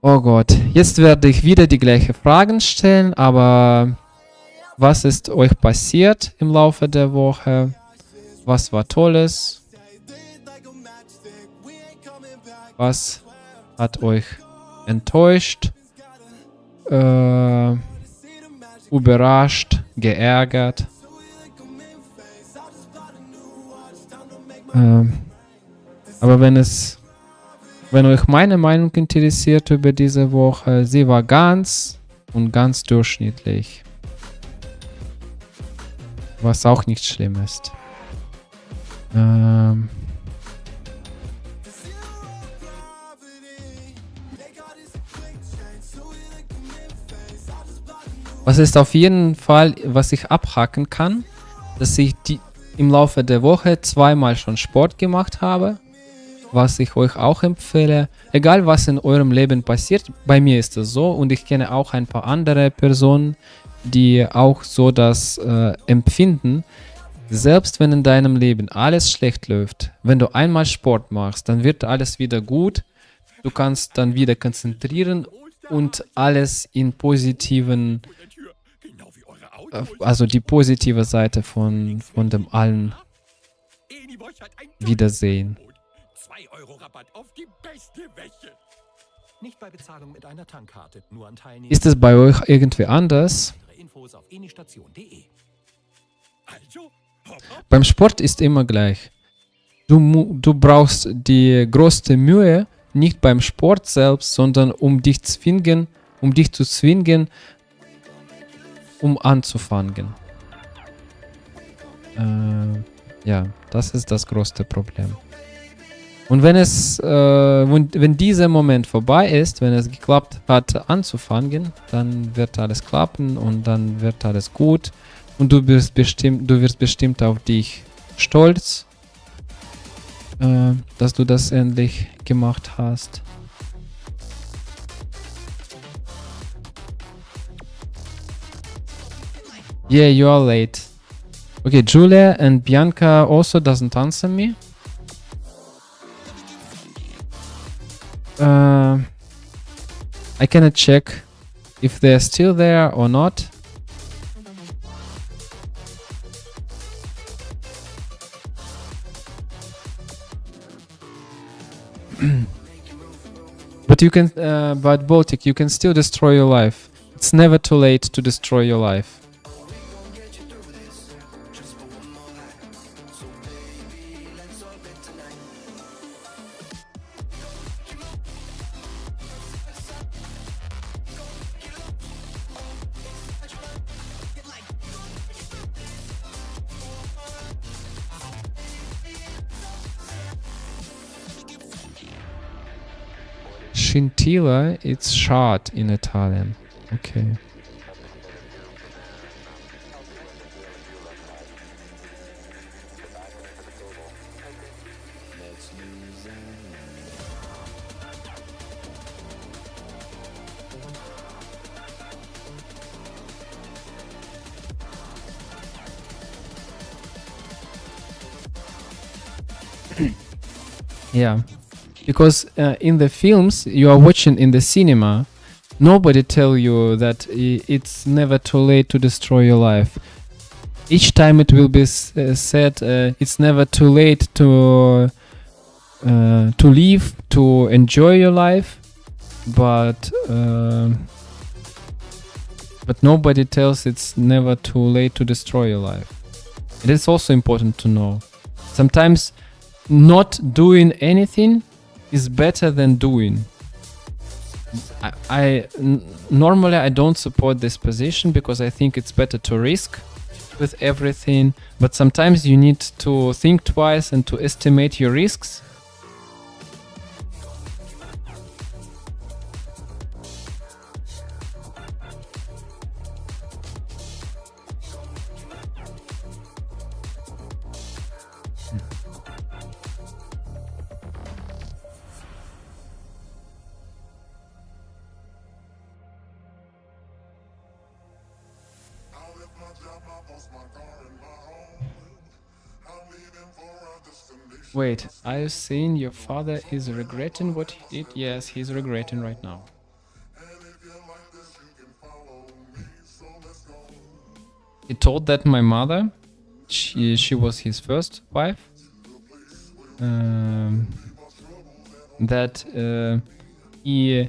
Oh Gott, jetzt werde ich wieder die gleichen Fragen stellen, aber was ist euch passiert im Laufe der Woche? Was war Tolles? Was hat euch enttäuscht, überrascht, geärgert? Aber wenn euch meine Meinung interessiert über diese Woche, sie war ganz durchschnittlich. Was auch nicht schlimm ist. Was ist auf jeden Fall, was ich abhaken kann, dass ich im Laufe der Woche 2-mal schon Sport gemacht habe, was ich euch auch empfehle. Egal was in eurem Leben passiert, bei mir ist es so, und ich kenne auch ein paar andere Personen, die auch so das empfinden. Selbst wenn in deinem Leben alles schlecht läuft, wenn du einmal Sport machst, dann wird alles wieder gut. Du kannst dann wieder konzentrieren und alles in positiven, also die positive Seite von dem allen wiedersehen. 2 Euro Rabatt auf die beste Wäsche. Nicht bei Bezahlung mit einer Tankkarte, nur an Teilnehmer. Ist es bei euch irgendwie anders? Infos auf enistation.de. Also, beim Sport ist immer gleich. Du brauchst die größte Mühe nicht beim Sport selbst, sondern um dich zu zwingen, um anzufangen. Ja, das ist das größte Problem. Und wenn dieser Moment vorbei ist, wenn es geklappt hat anzufangen, dann wird alles klappen und dann wird alles gut. Und du wirst bestimmt auf dich stolz, dass du das endlich gemacht hast. Yeah, you are late. Okay, Julia and Bianca also doesn't answer me. I cannot check if they're still there or not. But you can, but Baltic, you can still destroy your life. It's never too late to destroy your life. Scintilla, it's shot in Italian. Okay. Yeah. Because in the films you are watching in the cinema, nobody tell you that it's never too late to destroy your life. Each time it will be said it's never too late to live, to enjoy your life, but nobody tells it's never too late to destroy your life. It is also important to know. Sometimes not doing anything is better than doing. Normally I don't support this position because I think it's better to risk with everything, but sometimes you need to think twice and to estimate your risks. Wait, are you saying your father is regretting what he did? Yes, he's regretting right now. He told that my mother, she was his first wife, that he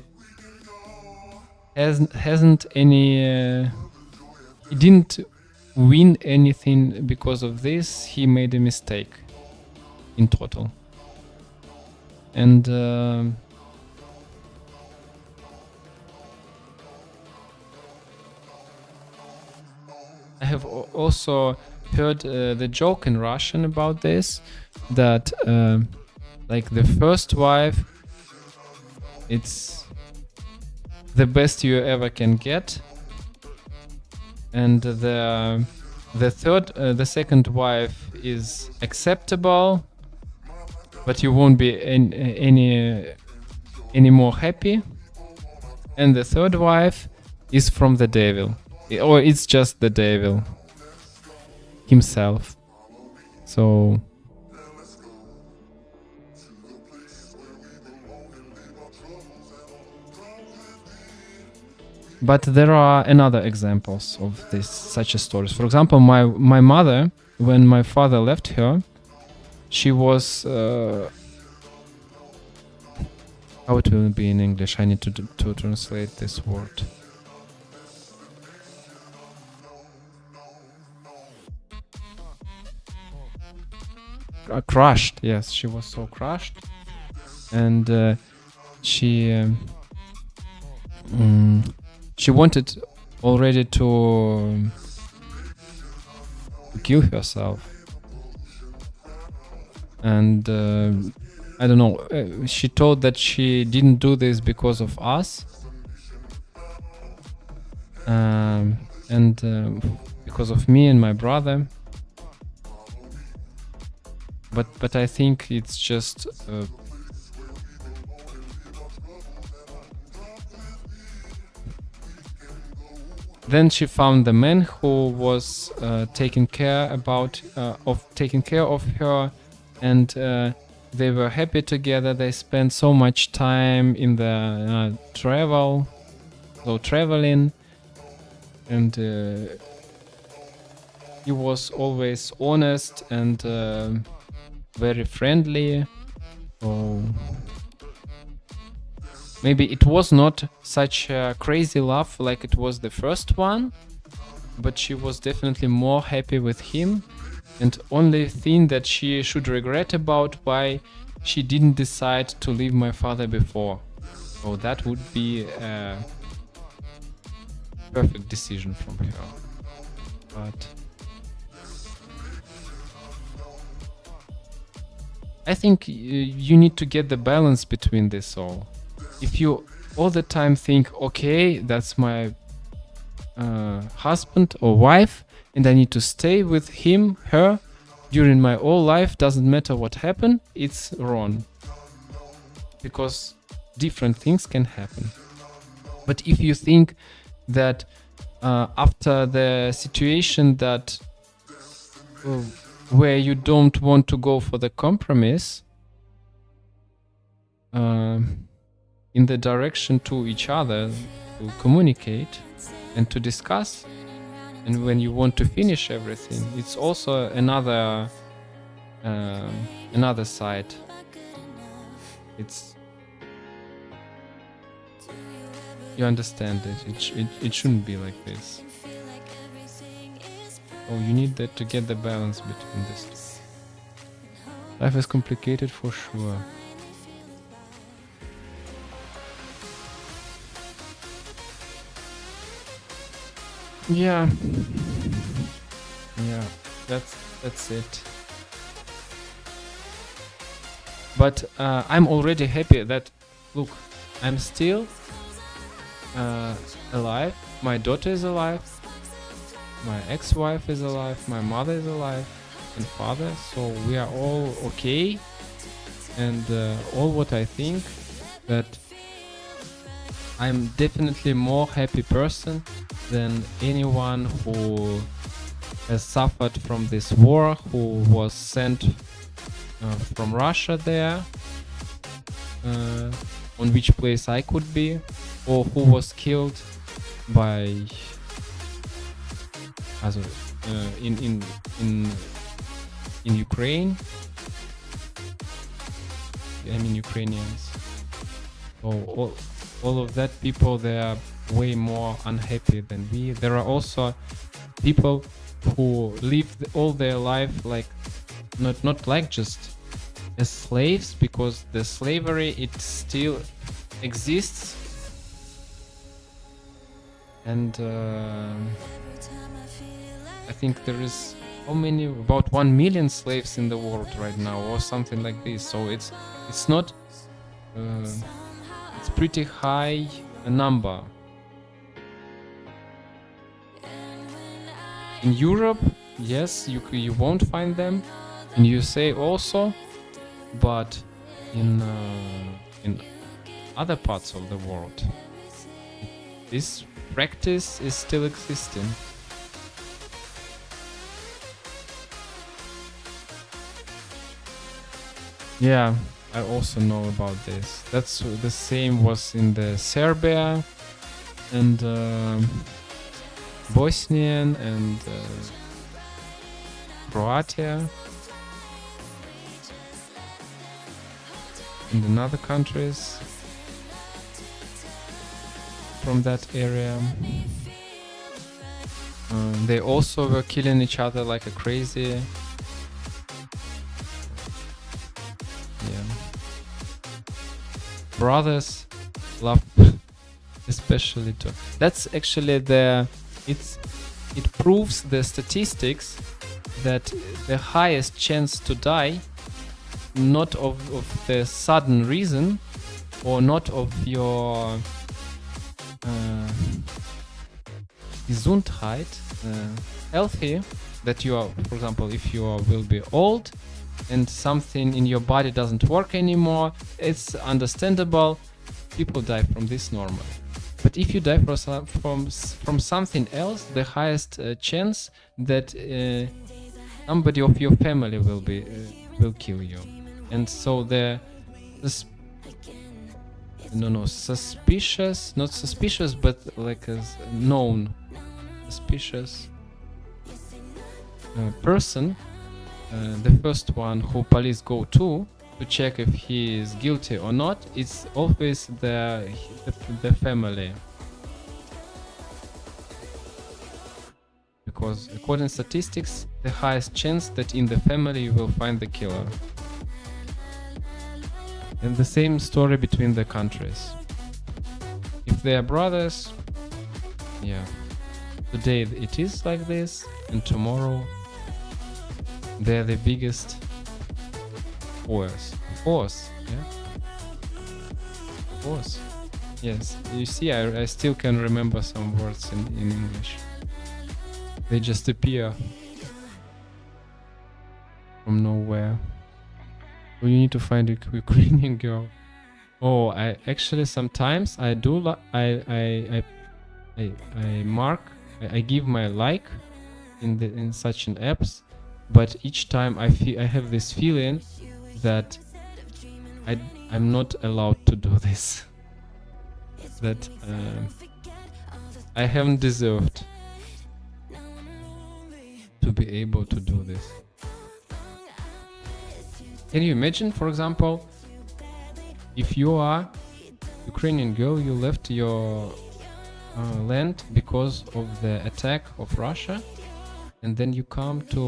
hasn't any, he didn't win anything because of this. He made a mistake in total. And I have also heard the joke in Russian about this, that like the first wife, it's the best you ever can get, and the second wife is acceptable, but you won't be any more happy, and the third wife is from the devil, or it's just the devil himself. So but there are another examples of this such stories. For example, my mother, when my father left her, she was how it will be in English? I need to translate this word. Crushed. Yes, she was so crushed, and she wanted already to kill herself. And I don't know, she told that she didn't do this because of us, and because of me and my brother. But I think it's just then she found the man who was taking care of her, and they were happy together. They spent so much time in the traveling, and he was always honest and very friendly. So maybe it was not such a crazy love like it was the first one, but she was definitely more happy with him. And only thing that she should regret about why she didn't decide to leave my father before. So that would be a perfect decision from her. But I think you need to get the balance between this all. If you all the time think, okay, that's my husband or wife, and I need to stay with him, her, during my whole life, doesn't matter what happened, it's wrong. Because different things can happen. But if you think that after the situation that where you don't want to go for the compromise in the direction to each other, to communicate and to discuss, and when you want to finish everything, it's also another side. It's, you understand it. It shouldn't be like this. Oh, you need that to get the balance between this. Life is complicated for sure. Yeah, that's it. But I'm already happy that, look, I'm still alive. My daughter is alive. My ex-wife is alive. My mother is alive, and father. So we are all okay. And all what I think that I'm definitely more happy person than anyone who has suffered from this war, who was sent from Russia there, on which place I could be, or who was killed by in Ukraine. I mean Ukrainians. So all of that people, they are way more unhappy than we. There are also people who live all their life like not like just as slaves, because the slavery, it still exists, and I think there is about 1 million slaves in the world right now, or something like this. So it's not it's pretty high a number. In Europe, yes, you won't find them. In USA also, but in other parts of the world, this practice is still existing. Yeah, I also know about this. That's the same was in the Serbia and Bosnian and Croatia and in other countries from that area. They also were killing each other like a crazy. Brothers love especially too. That's actually it proves the statistics that the highest chance to die, not of the sudden reason, or not of your Gesundheit, healthy, that you are, for example, if you will be old and something in your body doesn't work anymore, it's understandable. People die from this normally. But if you die from something else, the highest chance that somebody of your family will kill you. And so the suspicious, not suspicious, but like a known suspicious person, the first one who police go to check if he is guilty or not, it's always the family. Because according to statistics, the highest chance that in the family you will find the killer. And the same story between the countries. If they are brothers, yeah, today it is like this, and tomorrow they're the biggest force. Yeah. Force. Yes. You see, I still can remember some words in English. They just appear from nowhere. So you need to find a Ukrainian girl. Oh, I actually sometimes I do. I give my like in such an apps, but each time I have this feeling that I'm not allowed to do this. That I haven't deserved to be able to do this. Can you imagine, for example, if you are Ukrainian girl, you left your land because of the attack of Russia, and then you come to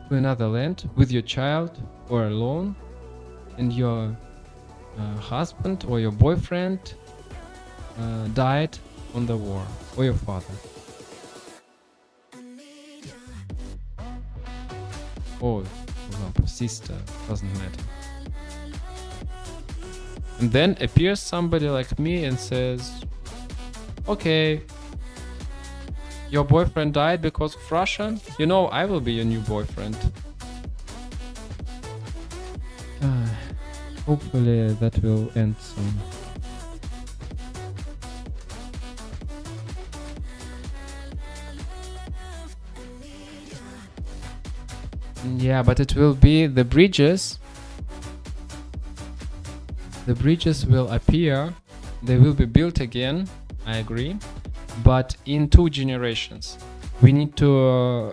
another land with your child or alone, and your husband or your boyfriend died on the war, or your father. Or, for example, sister, doesn't matter. And then appears somebody like me and says, okay, your boyfriend died because of Russia? You know, I will be your new boyfriend. Hopefully that will end soon. Yeah, but it will be the bridges. The bridges will appear. They will be built again. I agree. But in 2 generations. We need to,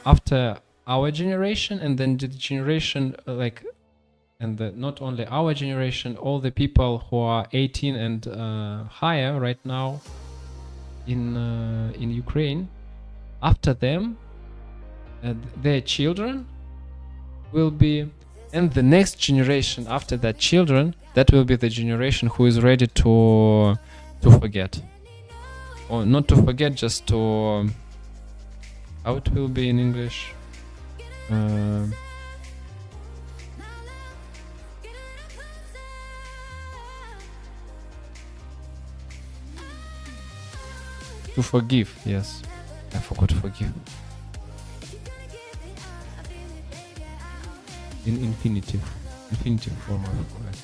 after our generation, and then the generation, not only our generation, all the people who are 18 and higher right now in Ukraine, after them, their children will be, and the next generation after that children, that will be the generation who is ready to forget, or not to forget, just to, how it will be in English, to forgive. Yes, I forgot to forgive. In infinitive form of it.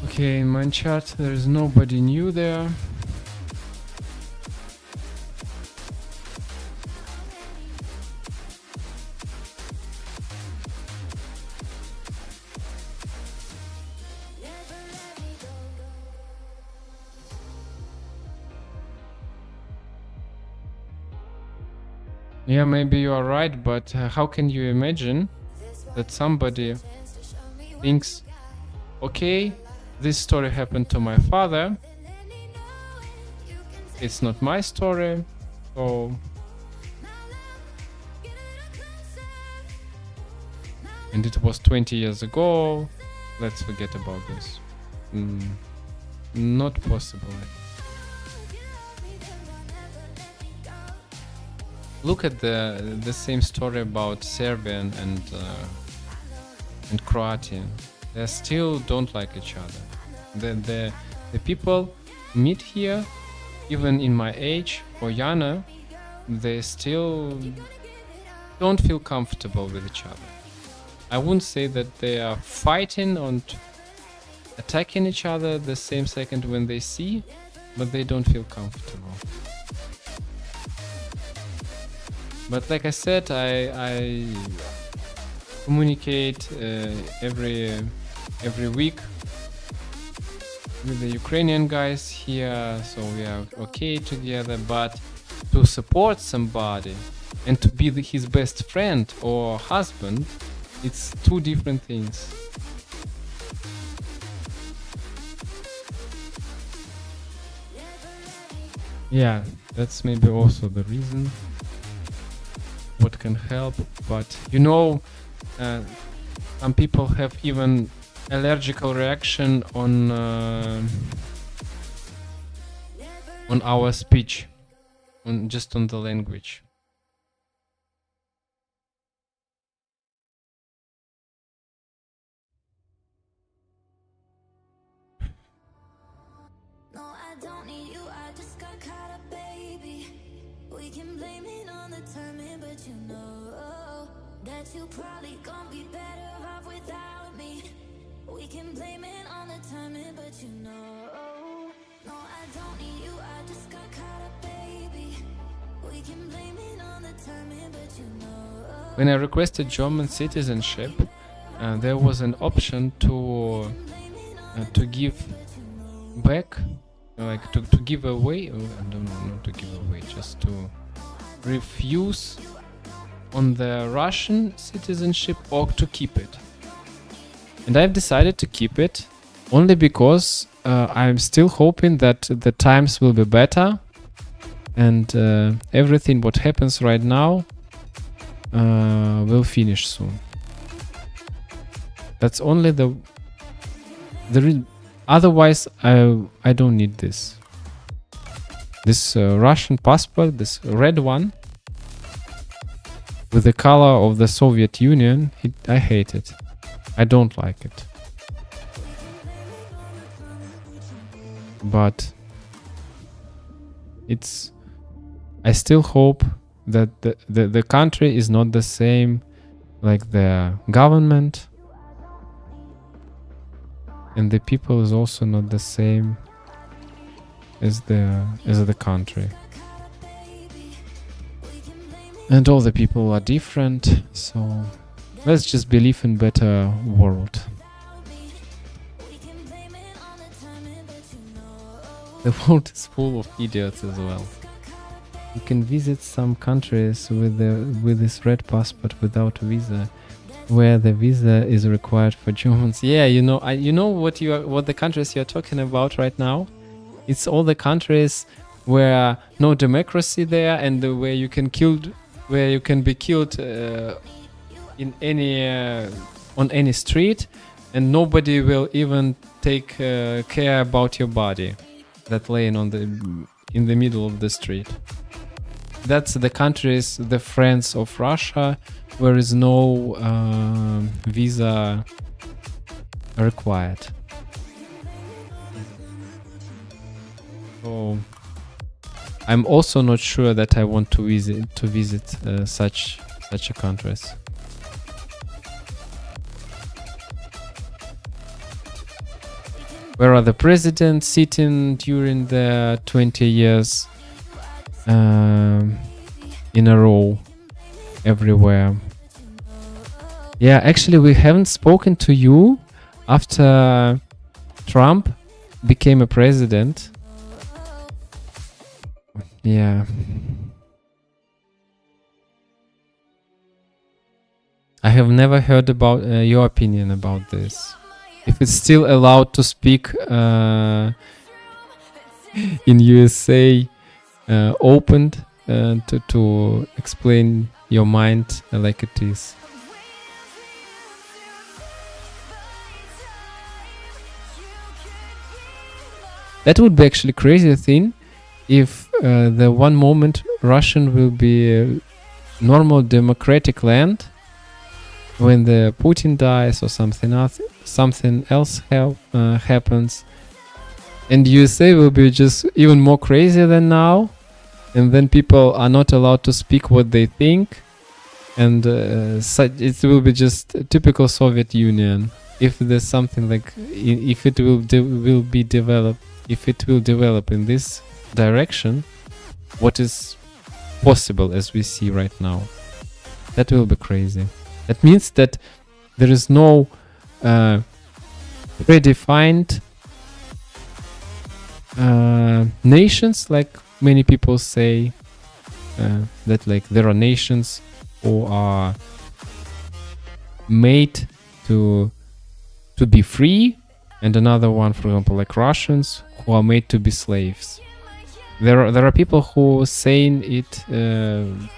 Okay, in my chat there is nobody new there. Yeah, maybe you are right, but how can you imagine that somebody thinks, okay, this story happened to my father, it's not my story, So, and it was 20 years ago. Let's forget about this. Not possible. Look at the same story about Serbian and Croatian. They still don't like each other. The people meet here, even in my age or younger, they still don't feel comfortable with each other. I wouldn't say that they are fighting and attacking each other the same second when they see, but they don't feel comfortable. But like I said, I communicate every week with the Ukrainian guys here, so we are okay together. But to support somebody and to be his best friend or husband, it's two different things. Yeah, that's maybe also the reason what can help. But you know, some people have even allergical reaction on our speech, just on the language. You probably gonna be better off without me. We can blame it on the timing, but you know, no, I don't need you. I just got caught up, baby. We can blame it on the timing, but you know. When I requested German citizenship, there was an option to give back, like to give away. I don't know, not to give away, just to refuse on the Russian citizenship or to keep it. And I've decided to keep it only because I'm still hoping that the times will be better and everything what happens right now will finish soon. That's only the otherwise I don't need this Russian passport, this red one with the color of the Soviet Union. I hate it. I don't like it. But I still hope that the country is not the same like the government, and the people is also not the same as the country. And all the people are different, so let's just believe in better world. The world is full of idiots as well. You can visit some countries with this red passport without visa, where the visa is required for Germans. Yeah, you know what the countries you're talking about right now. It's all the countries where no democracy there, and where you can be killed in any on any street, and nobody will even take care about your body that laying in the middle of the street. That's the countries, the friends of Russia, where is no visa required. So I'm also not sure that I want to visit such a countries. Where are the presidents sitting during the 20 years in a row everywhere? Yeah, actually we haven't spoken to you after Trump became a president. Yeah. I have never heard about your opinion about this. If it's still allowed to speak in USA opened to explain your mind like it is. That would be actually crazy thing if the one moment Russian will be a normal democratic land when the Putin dies or something else happens, and USA will be just even more crazy than now, and then people are not allowed to speak what they think, and it will be just a typical Soviet Union. If there's something like, if it will develop in this direction, what is possible as we see right now, that will be crazy. That means that there is no predefined nations, like many people say, that like there are nations who are made to be free, and another one, for example, like Russians, who are made to be slaves. There are people who saying it in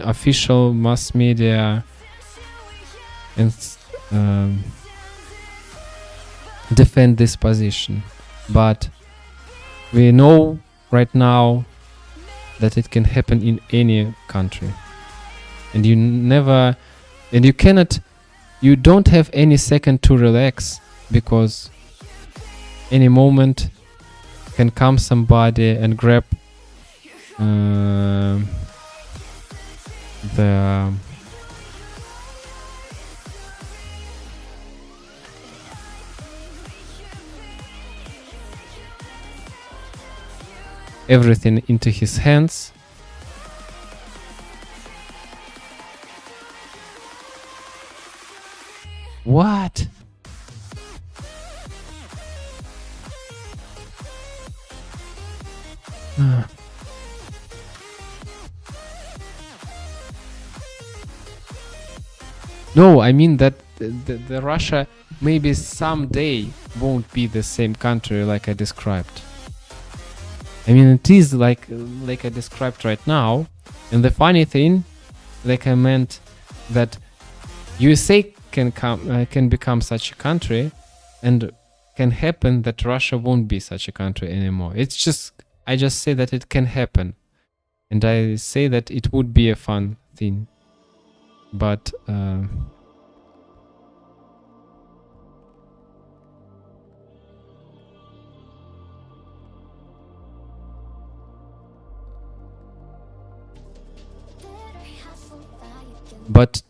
official mass media and defend this position, but we know right now that it can happen in any country, and you don't have any second to relax, because any moment can come somebody and grab the everything into his hands. What? No, I mean that the Russia maybe someday won't be the same country like I described. I mean, it is like I described right now. And the funny thing, like I meant, that USA can become such a country, and can happen that Russia won't be such a country anymore. It's just, I just say that it can happen, and I say that it would be a fun thing, but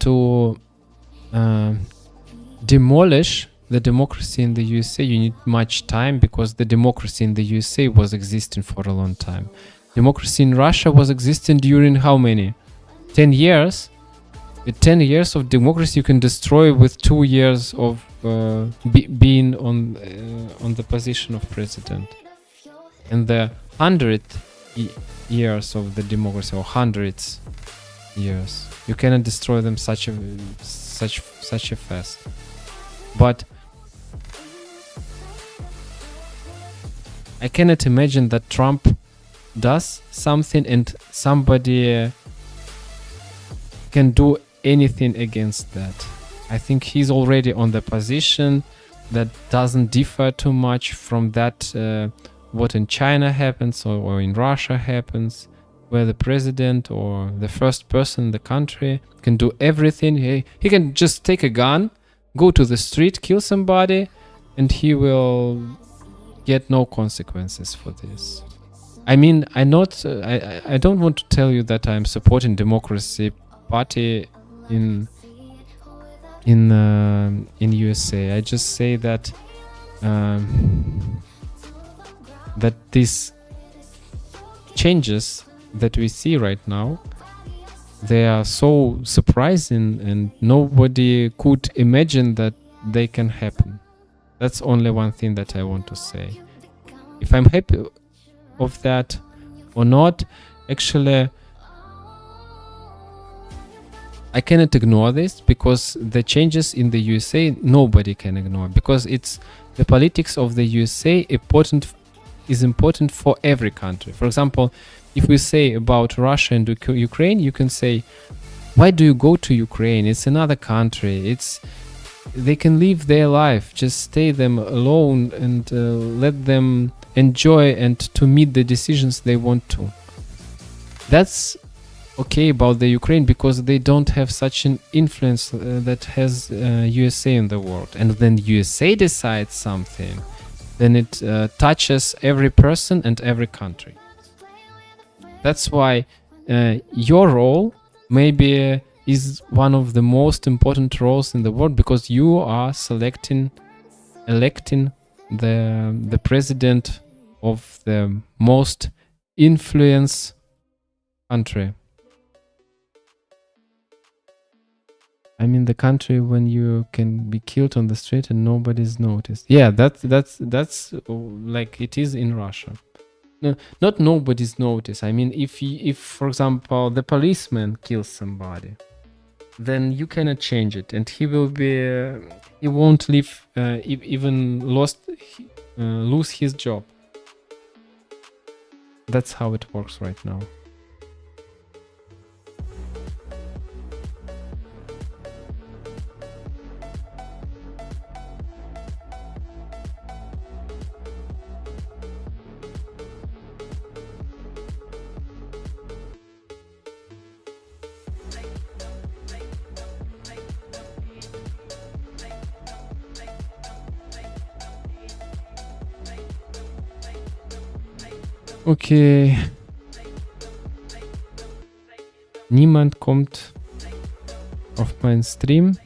to demolish the democracy in the USA, you need much time, because the democracy in the USA was existing for a long time. Democracy in Russia was existing during how many? 10 years? With 10 years of democracy you can destroy with 2 years of being on the position of president. And the 100 years of the democracy, or hundreds years, you cannot destroy them such a fast. But I cannot imagine that Trump does something and somebody can do anything against that. I think he's already on the position that doesn't differ too much from that what in China happens or in Russia happens, where the president or the first person in the country can do everything. He can just take a gun, go to the street, kill somebody, and he will get no consequences for this. I mean, I don't want to tell you that I'm supporting democracy party in USA. I just say that that these changes that we see right now, they are so surprising, and nobody could imagine that they can happen. That's only one thing that I want to say. If I'm happy of that or not, actually I cannot ignore this, because the changes in the USA nobody can ignore, because it's the politics of the USA important is important for every country. For example, if we say about Russia and Ukraine, you can say, why do you go to Ukraine? It's another country. They can live their life. Just stay them alone and let them enjoy and to meet the decisions they want to. That's okay about the Ukraine because they don't have such an influence that has USA in the world. And then USA decides something, then it touches every person and every country. That's why your role maybe is one of the most important roles in the world, because you are electing the president of the most influence country. I mean, the country when you can be killed on the street and nobody's noticed. Yeah, that's like it is in Russia. No, not nobody's noticed. I mean, if for example the policeman kills somebody, then you cannot change it, and he won't live, even lose his job. That's how it works right now. Okay. Niemand kommt auf meinen Stream.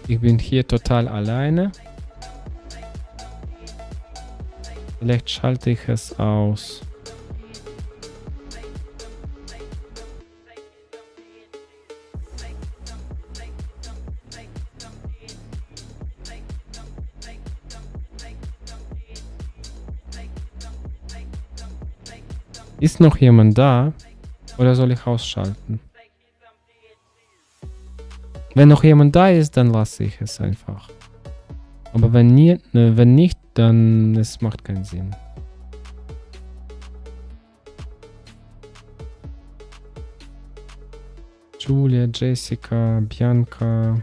Ich bin hier total alleine. Vielleicht schalte ich es aus. Ist noch jemand da? Oder soll ich ausschalten? Wenn noch jemand da ist, dann lasse ich es einfach. Aber wenn nicht, dann es macht keinen Sinn. Julia, Jessica, Bianca,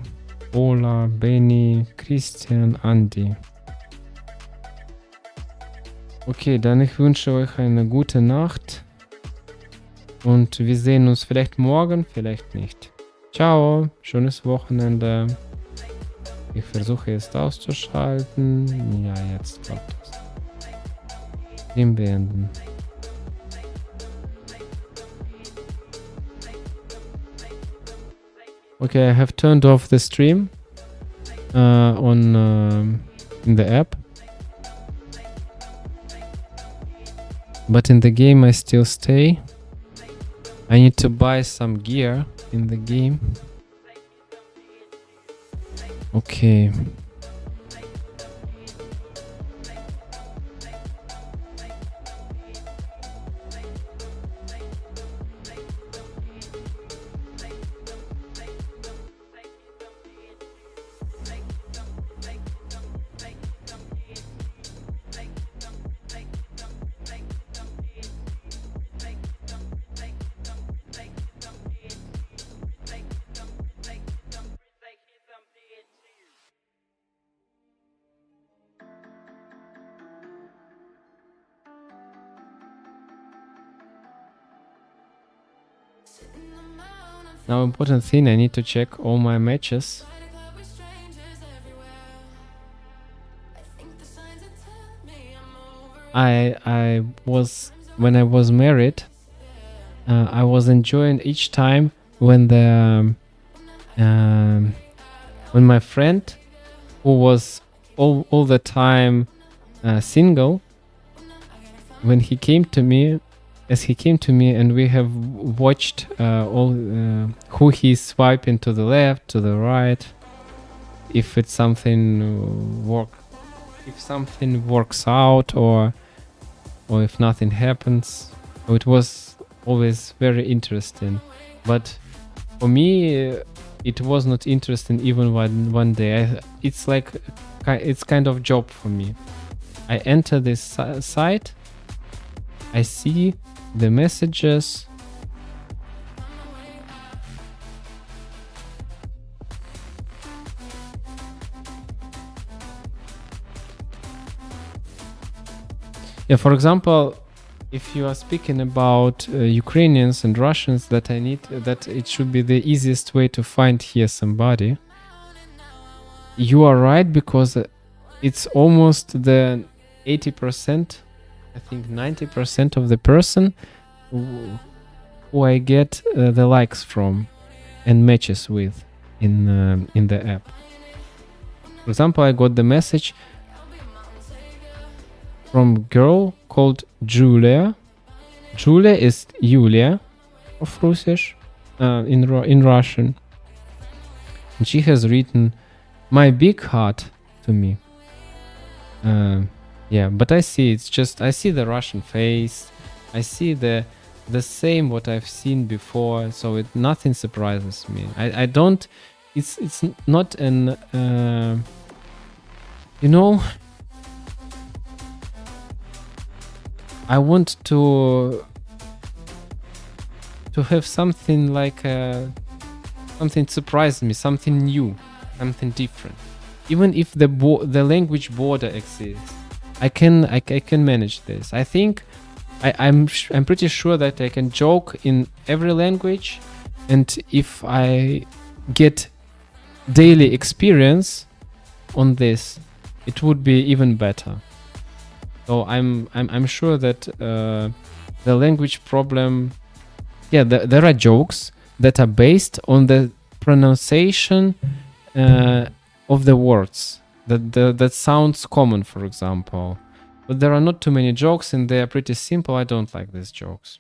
Ola, Benny, Christian, Andy. Okay, dann ich wünsche euch eine gute Nacht. Und wir sehen uns vielleicht morgen, vielleicht nicht. Ciao, schönes Wochenende. Ich versuche jetzt auszuschalten. Ja, jetzt klappt das. Stream beenden. Okay, I have turned off the stream in the app. But in the game I still stay. I need to buy some gear in the game. Okay. Now, important thing, I need to check all my matches. I was, when I was married, I was enjoying each time when when my friend, who was all the time single, when he came to me, and we have watched who he's swiping to the left, to the right, if it's something works out, or if nothing happens. So it was always very interesting. But for me, it was not interesting even one day. It's kind of job for me. I enter this site. I see the messages. Yeah, for example, if you are speaking about Ukrainians and Russians, that it should be the easiest way to find here somebody. You are right, because it's almost the 80%, I think 90% of the person who I get the likes from and matches with in the app. For example, I got the message from girl called Julia. Julia is Yulia of Russisch in Russian. And she has written my big heart to me. Yeah, but I see I see the Russian face. I see the same what I've seen before, so nothing surprises me. I don't. It's not an you know. I want to have something like something surprise me, something new, something different. Even if the language border exists, I can manage this. I think I'm pretty sure that I can joke in every language, and if I get daily experience on this, it would be even better. So I'm sure that the language problem, yeah, there are jokes that are based on the pronunciation of the words that sounds common, for example. But there are not too many jokes, and they are pretty simple. I don't like these jokes.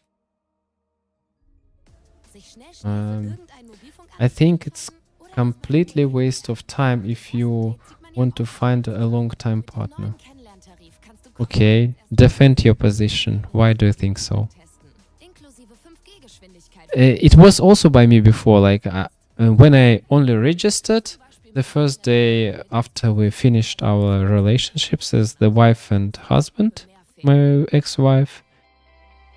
I think it's completely waste of time if you want to find a long-time partner. Okay, defend your position. Why do you think so? It was also by me before, like when I only registered the first day after we finished our relationships as the wife and husband, my ex-wife,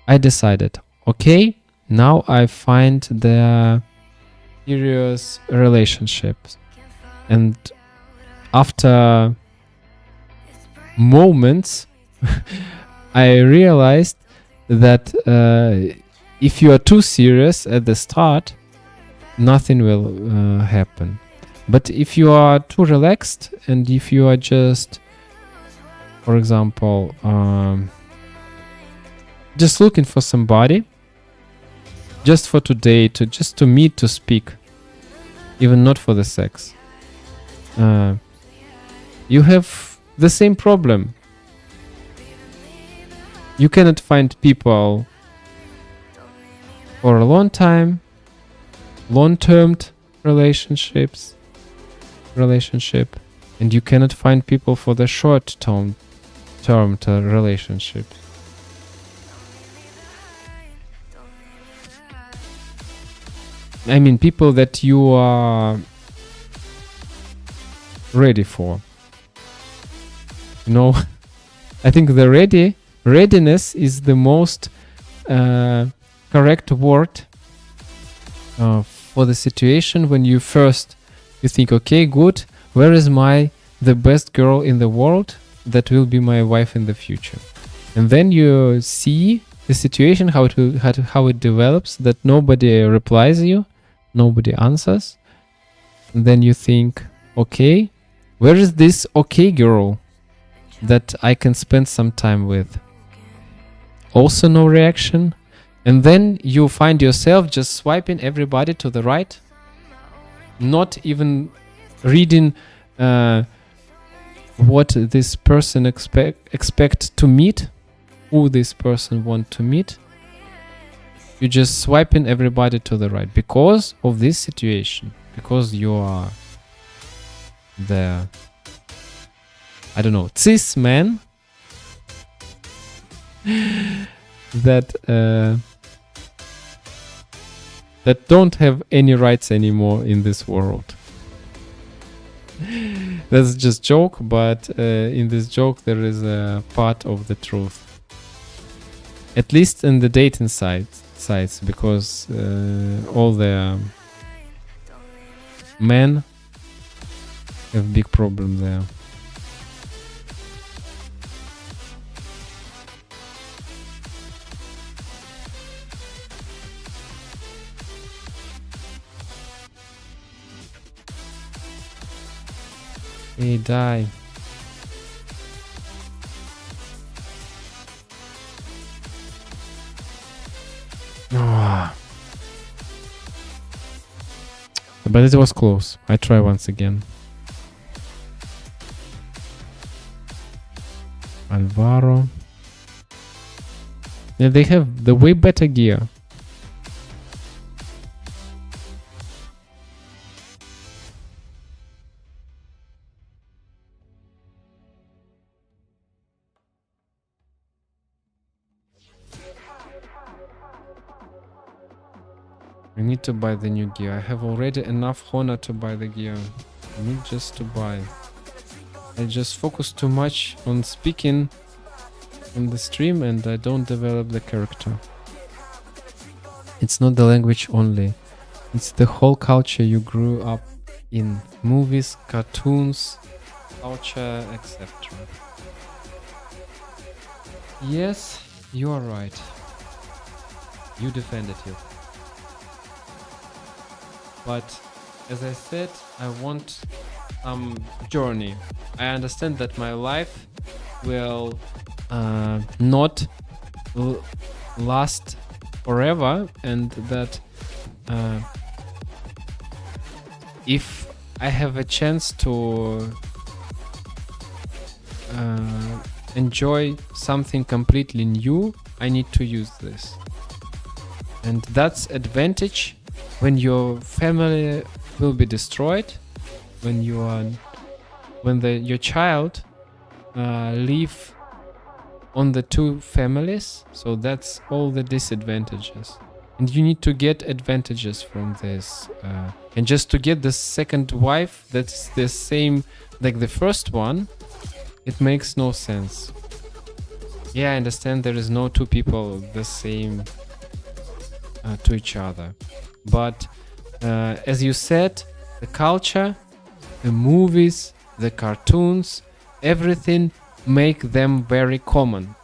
I decided, okay, now I find the serious relationships. And after moments, I realized that if you are too serious at the start, nothing will happen. But if you are too relaxed, and if you are just, for example, just looking for somebody, just for today, just to meet, to speak, even not for the sex, you have the same problem. You cannot find people for a long time, long-term relationship, and you cannot find people for the short-term relationship. I mean, people that you are ready for. You know, I think the readiness is the most correct word for the situation when you think, okay, good, where is the best girl in the world that will be my wife in the future? And then you see the situation, how it develops, that nobody replies you, nobody answers. And then you think, okay, where is this okay girl that I can spend some time with? Also no reaction. And then you find yourself just swiping everybody to the right, not even reading what this person expect to meet, who this person want to meet. You just swiping everybody to the right because of this situation, because you are the, I don't know, cis man that don't have any rights anymore in this world. That's just joke, but in this joke there is a part of the truth. At least in the dating sites, because all the men have big problem there. Hey, die. Ah. But it was close. I try once again. Alvaro. Yeah, they have the way better gear. I need to buy the new gear. I have already enough honor to buy the gear. I need just to buy. I just focus too much on speaking on the stream and I don't develop the character. It's not the language only. It's the whole culture you grew up in. Movies, cartoons, culture, etc. Yes, you are right. You defended you. But as I said, I want some journey. I understand that my life will not last forever, and that if I have a chance to enjoy something completely new, I need to use this. And that's advantage when your family will be destroyed, when your child live on the two families. So that's all the disadvantages, and you need to get advantages from this. And just to get the second wife that's the same like the first one, it makes no sense. Yeah, I understand there is no two people the same to each other. But as you said, the culture, the movies, the cartoons, everything make them very common.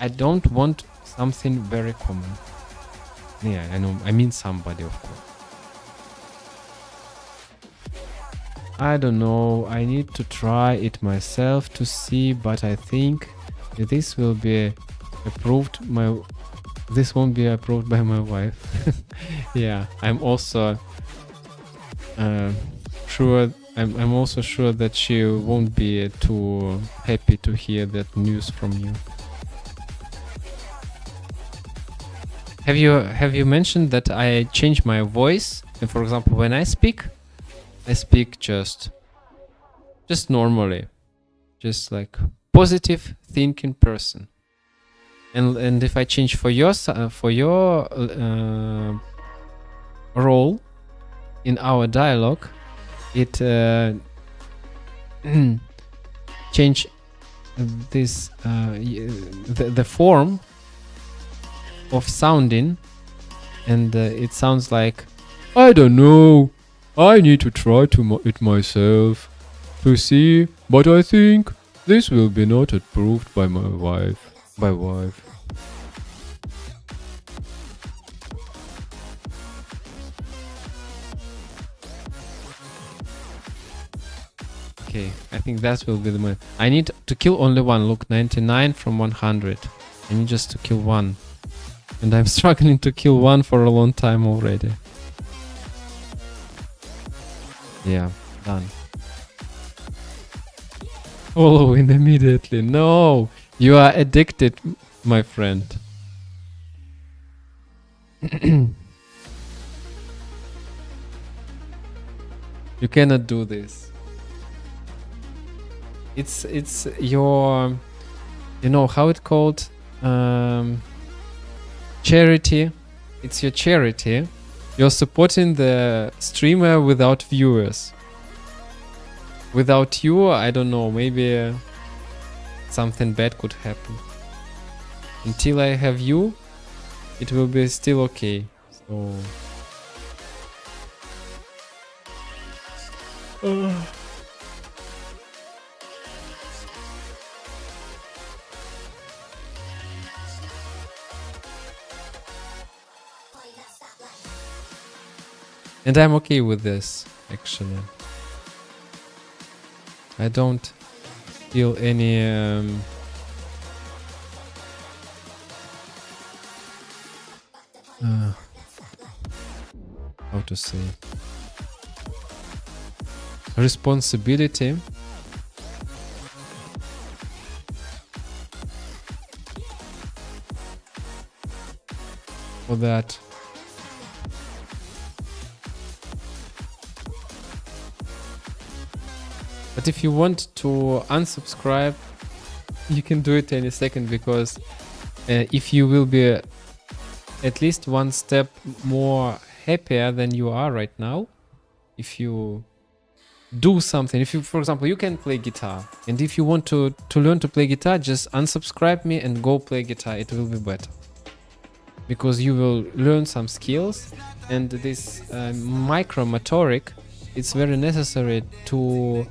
I don't want something very common. Yeah, I know. I mean somebody, of course. I don't know. I need to try it myself to see, but I think this will be approved. This won't be approved by my wife. Yeah, I'm also sure. I'm also sure that she won't be too happy to hear that news from you. Have you mentioned that I change my voice? And for example, when I speak just normally, just like positive thinking person. And if I change for your role in our dialogue, it change this the form of sounding, and it sounds like, I don't know, I need to try it myself to see, but I think this will be not approved by my wife. Okay, I think that will be the I need to kill only one. Look, 99 from 100. I need just to kill one. And I'm struggling to kill one for a long time already. Yeah, done. Following immediately. No! You are addicted, my friend. You cannot do this. It's your, you know how it's called, charity. It's your charity. You're supporting the streamer without viewers. Without you, I don't know, maybe something bad could happen. Until I have you, it will be still okay. So and I'm okay with this, actually. I don't feel any how to say, responsibility for that. But if you want to unsubscribe, you can do it any second, because if you will be at least one step more happier than you are right now, if you do something, if you, for example, you can play guitar, and if you want to learn to play guitar, just unsubscribe me and go play guitar. It will be better, because you will learn some skills, and this micromotoric, it's very necessary to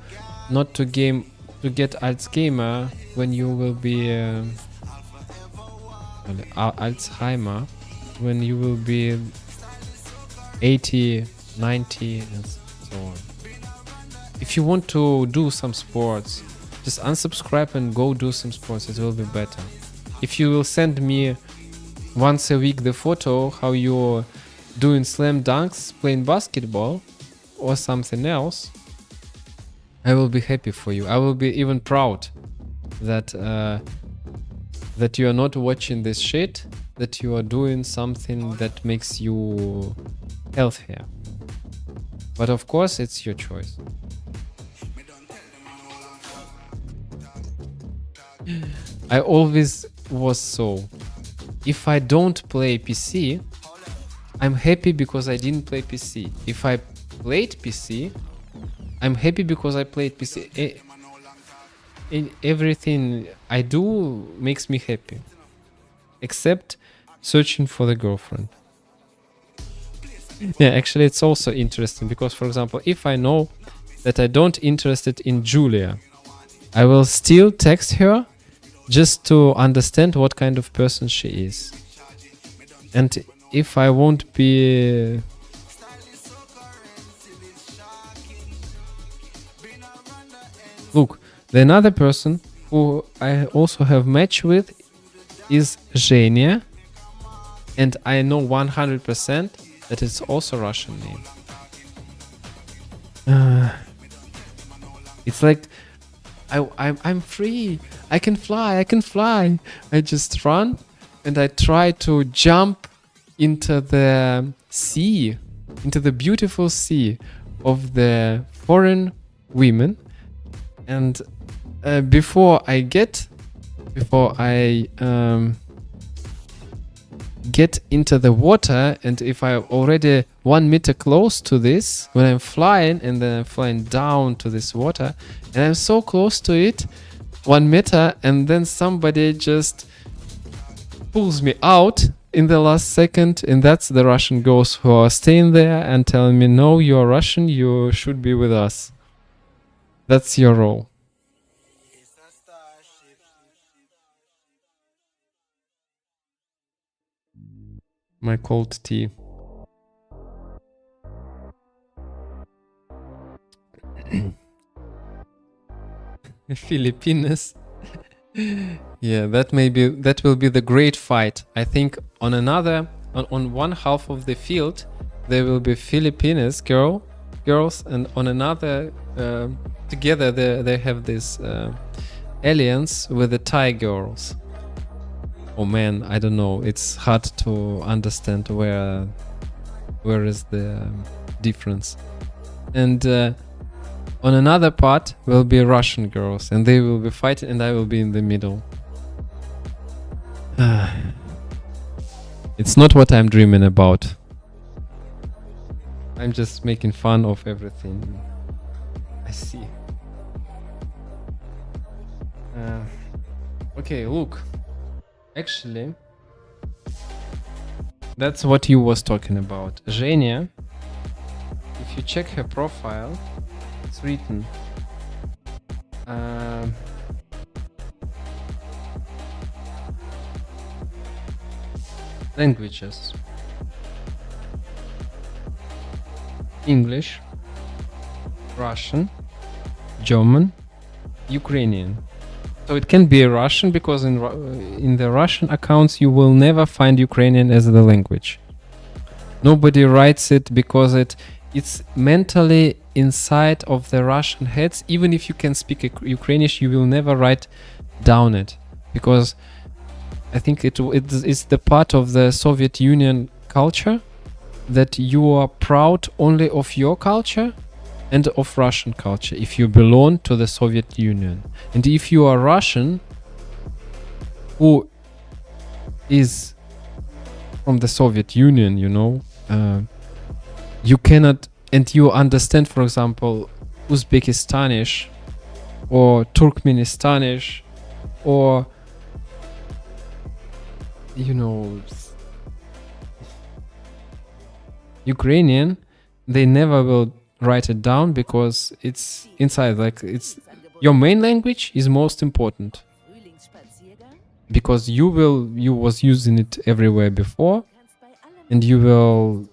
not to get Alzheimer when you will be Alzheimer when you will be 80, 90 and so on. If you want to do some sports, just unsubscribe and go do some sports. It will be better. If you will send me once a week the photo how you're doing slam dunks, playing basketball or something else, I will be happy for you. I will be even proud that that you are not watching this shit, that you are doing something that makes you healthier. But of course, it's your choice. I always was so. If I don't play PC, I'm happy because I didn't play PC. If I played PC, I'm happy because I played PC. In everything I do makes me happy, except searching for the girlfriend. Yeah, actually, it's also interesting because, for example, if I know that I don't interested in Julia, I will still text her just to understand what kind of person she is. And if I won't be look, the another person who I also have match with is Zhenya, and I know 100% that it's also Russian name. It's like I'm free. I can fly. I just run and I try to jump into the sea, into the beautiful sea of the foreign women. And before I get into the water, and if I'm already 1 meter close to this, when I'm flying and then I'm flying down to this water, and I'm so close to it, 1 meter, and then somebody just pulls me out in the last second, and that's the Russian girls who are staying there and telling me, no, you're Russian, you should be with us. That's your role. My cold tea. Filipinas. Yeah, that will be the great fight. I think on one half of the field there will be Filipinas girls, and on another together they have this alliance with the Thai girls. Oh man, I don't know. It's hard to understand where is the difference. And on another part will be Russian girls, and they will be fighting, and I will be in the middle. It's not what I'm dreaming about. I'm just making fun of everything I see. Okay, look. Actually, that's what you was talking about. Zhenya, if you check her profile, it's written languages: English, Russian, German, Ukrainian. So it can be a Russian because in the Russian accounts you will never find Ukrainian as the language. Nobody writes it because it's mentally inside of the Russian heads. Even if you can speak Ukrainian, you will never write down it because I think it is the part of the Soviet Union culture that you are proud only of your culture and of Russian culture if you belong to the Soviet Union. And if you are Russian who is from the Soviet Union, you know, you cannot, and you understand, for example, Uzbekistanish or Turkmenistanish or, you know, Ukrainian, they never will write it down because it's inside, like it's your main language is most important because you was using it everywhere before, and you will,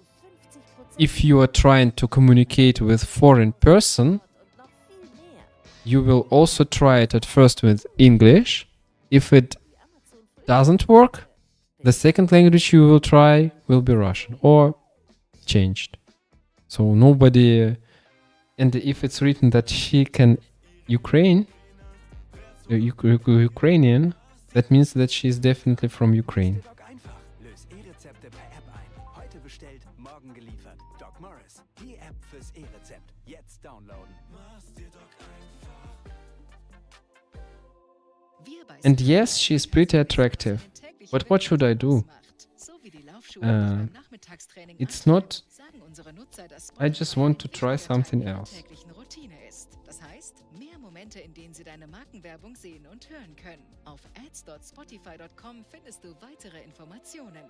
if you are trying to communicate with foreign person, you will also try it at first with English. If it doesn't work, the second language you will try will be Russian or changed. So nobody, and if it's written that she can Ukrainian, that means that she is definitely from Ukraine. Doc einfach. Lös E-Rezepte per App ein. Heute bestellt, morgen geliefert. Doc Morris, die App fürs E-Rezept. Jetzt downloaden. And yes, she is pretty attractive. But what should I do? It's not. I just want to try something else. Das heißt, mehr Momente, in denen Sie deine Markenwerbung sehen und hören können. Auf ads.spotify.com findest du weitere Informationen.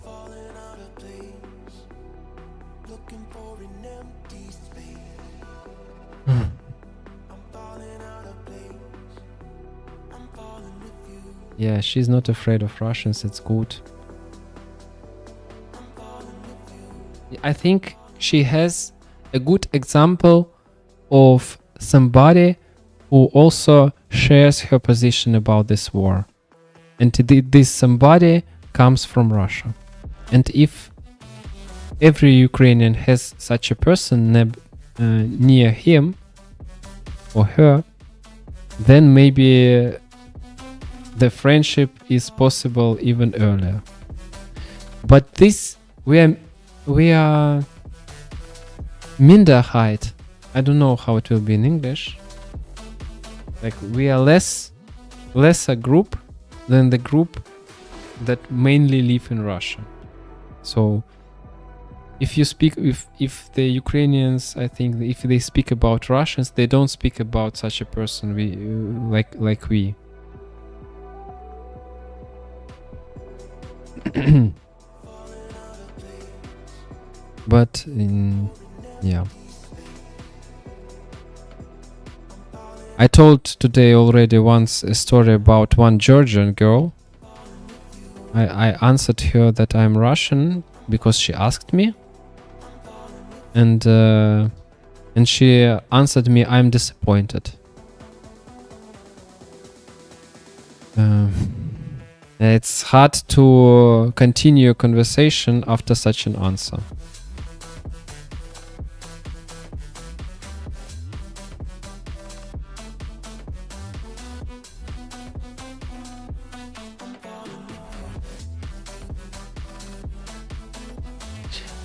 Falling out of place, looking for an empty space. I'm falling out of place, I'm falling with you. Yeah, she's not afraid of Russians, it's good. I think she has a good example of somebody who also shares her position about this war. And this somebody comes from Russia. And if every Ukrainian has such a person near him or her, then maybe the friendship is possible even earlier. But this, we are Minderheit. I don't know how it will be in English. Like we are lesser group than the group that mainly live in Russia. So if you speak, if the Ukrainians, I think if they speak about Russians, they don't speak about such a person like we. But yeah, I told today already once a story about one Georgian girl. I answered her that I'm Russian because she asked me, and she answered me I'm disappointed. It's hard to continue a conversation after such an answer.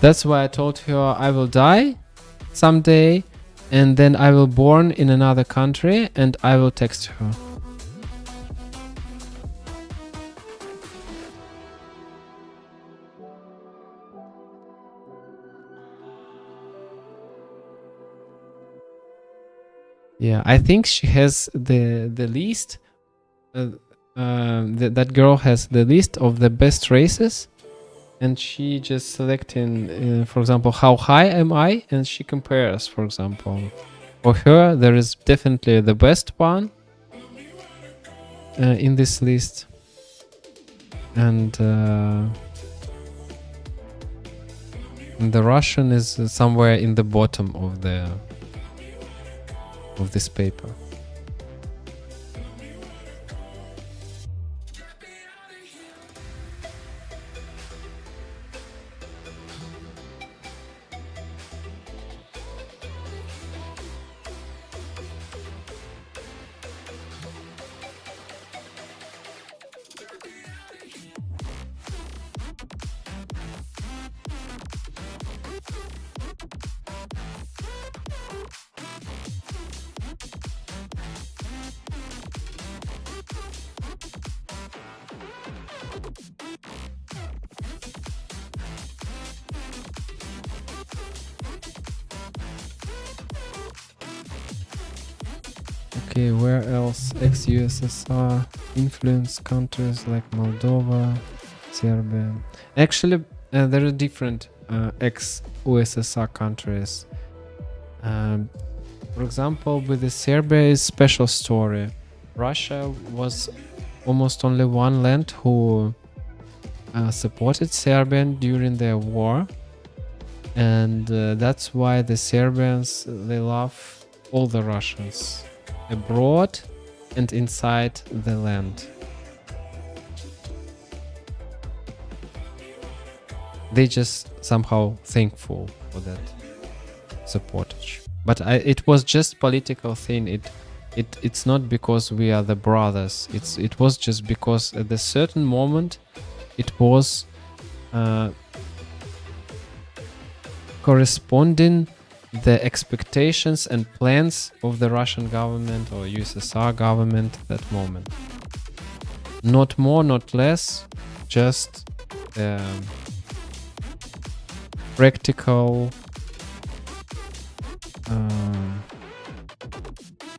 That's why I told her I will die someday and then I will born in another country and I will text her. Yeah, I think she has the least. That girl has the list of the best races, and she just selecting, for example, how high am I, and she compares. For example, for her, there is definitely the best one in this list, and the Russian is somewhere in the bottom of this paper. Okay, where else? Ex-USSR influence countries like Moldova, Serbia. Actually, there are different ex-USSR countries. For example, with the Serbia is special story. Russia was almost only one land who supported Serbian during their war, and that's why the Serbians, they love all the Russians abroad and inside the land. They just somehow thankful for that support. But it was just political thing. It's not because we are the brothers. It was just because at a certain moment it was corresponding the expectations and plans of the Russian government or USSR government at that moment. Not more, not less, just practical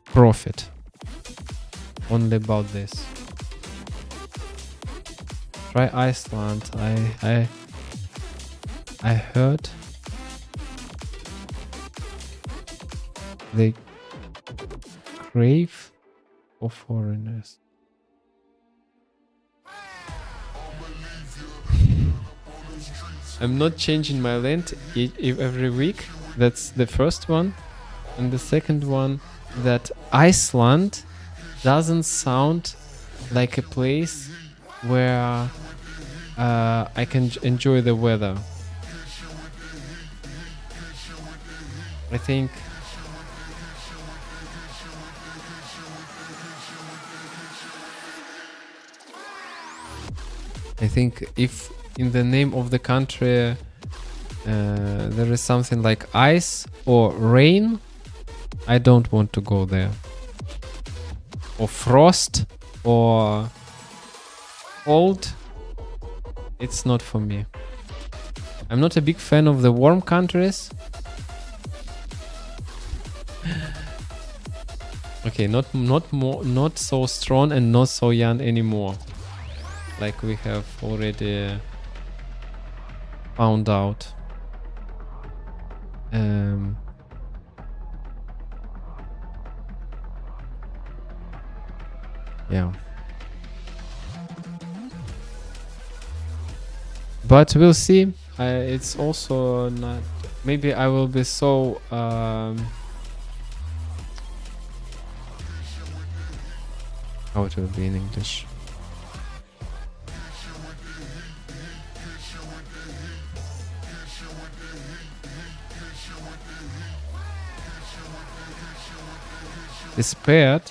profit. Only about this. Try Iceland. I heard they crave for foreigners. I'm not changing my land every week. That's the first one. And the second one, that Iceland doesn't sound like a place where I can enjoy the weather. I think if in the name of the country there is something like ice or rain, I don't want to go there. Or frost or cold, it's not for me. I'm not a big fan of the warm countries. Okay, not so strong and not so young anymore, like we have already found out. Yeah. But we'll see. It's also not... Maybe I will be so... how it will be in English. Despaired.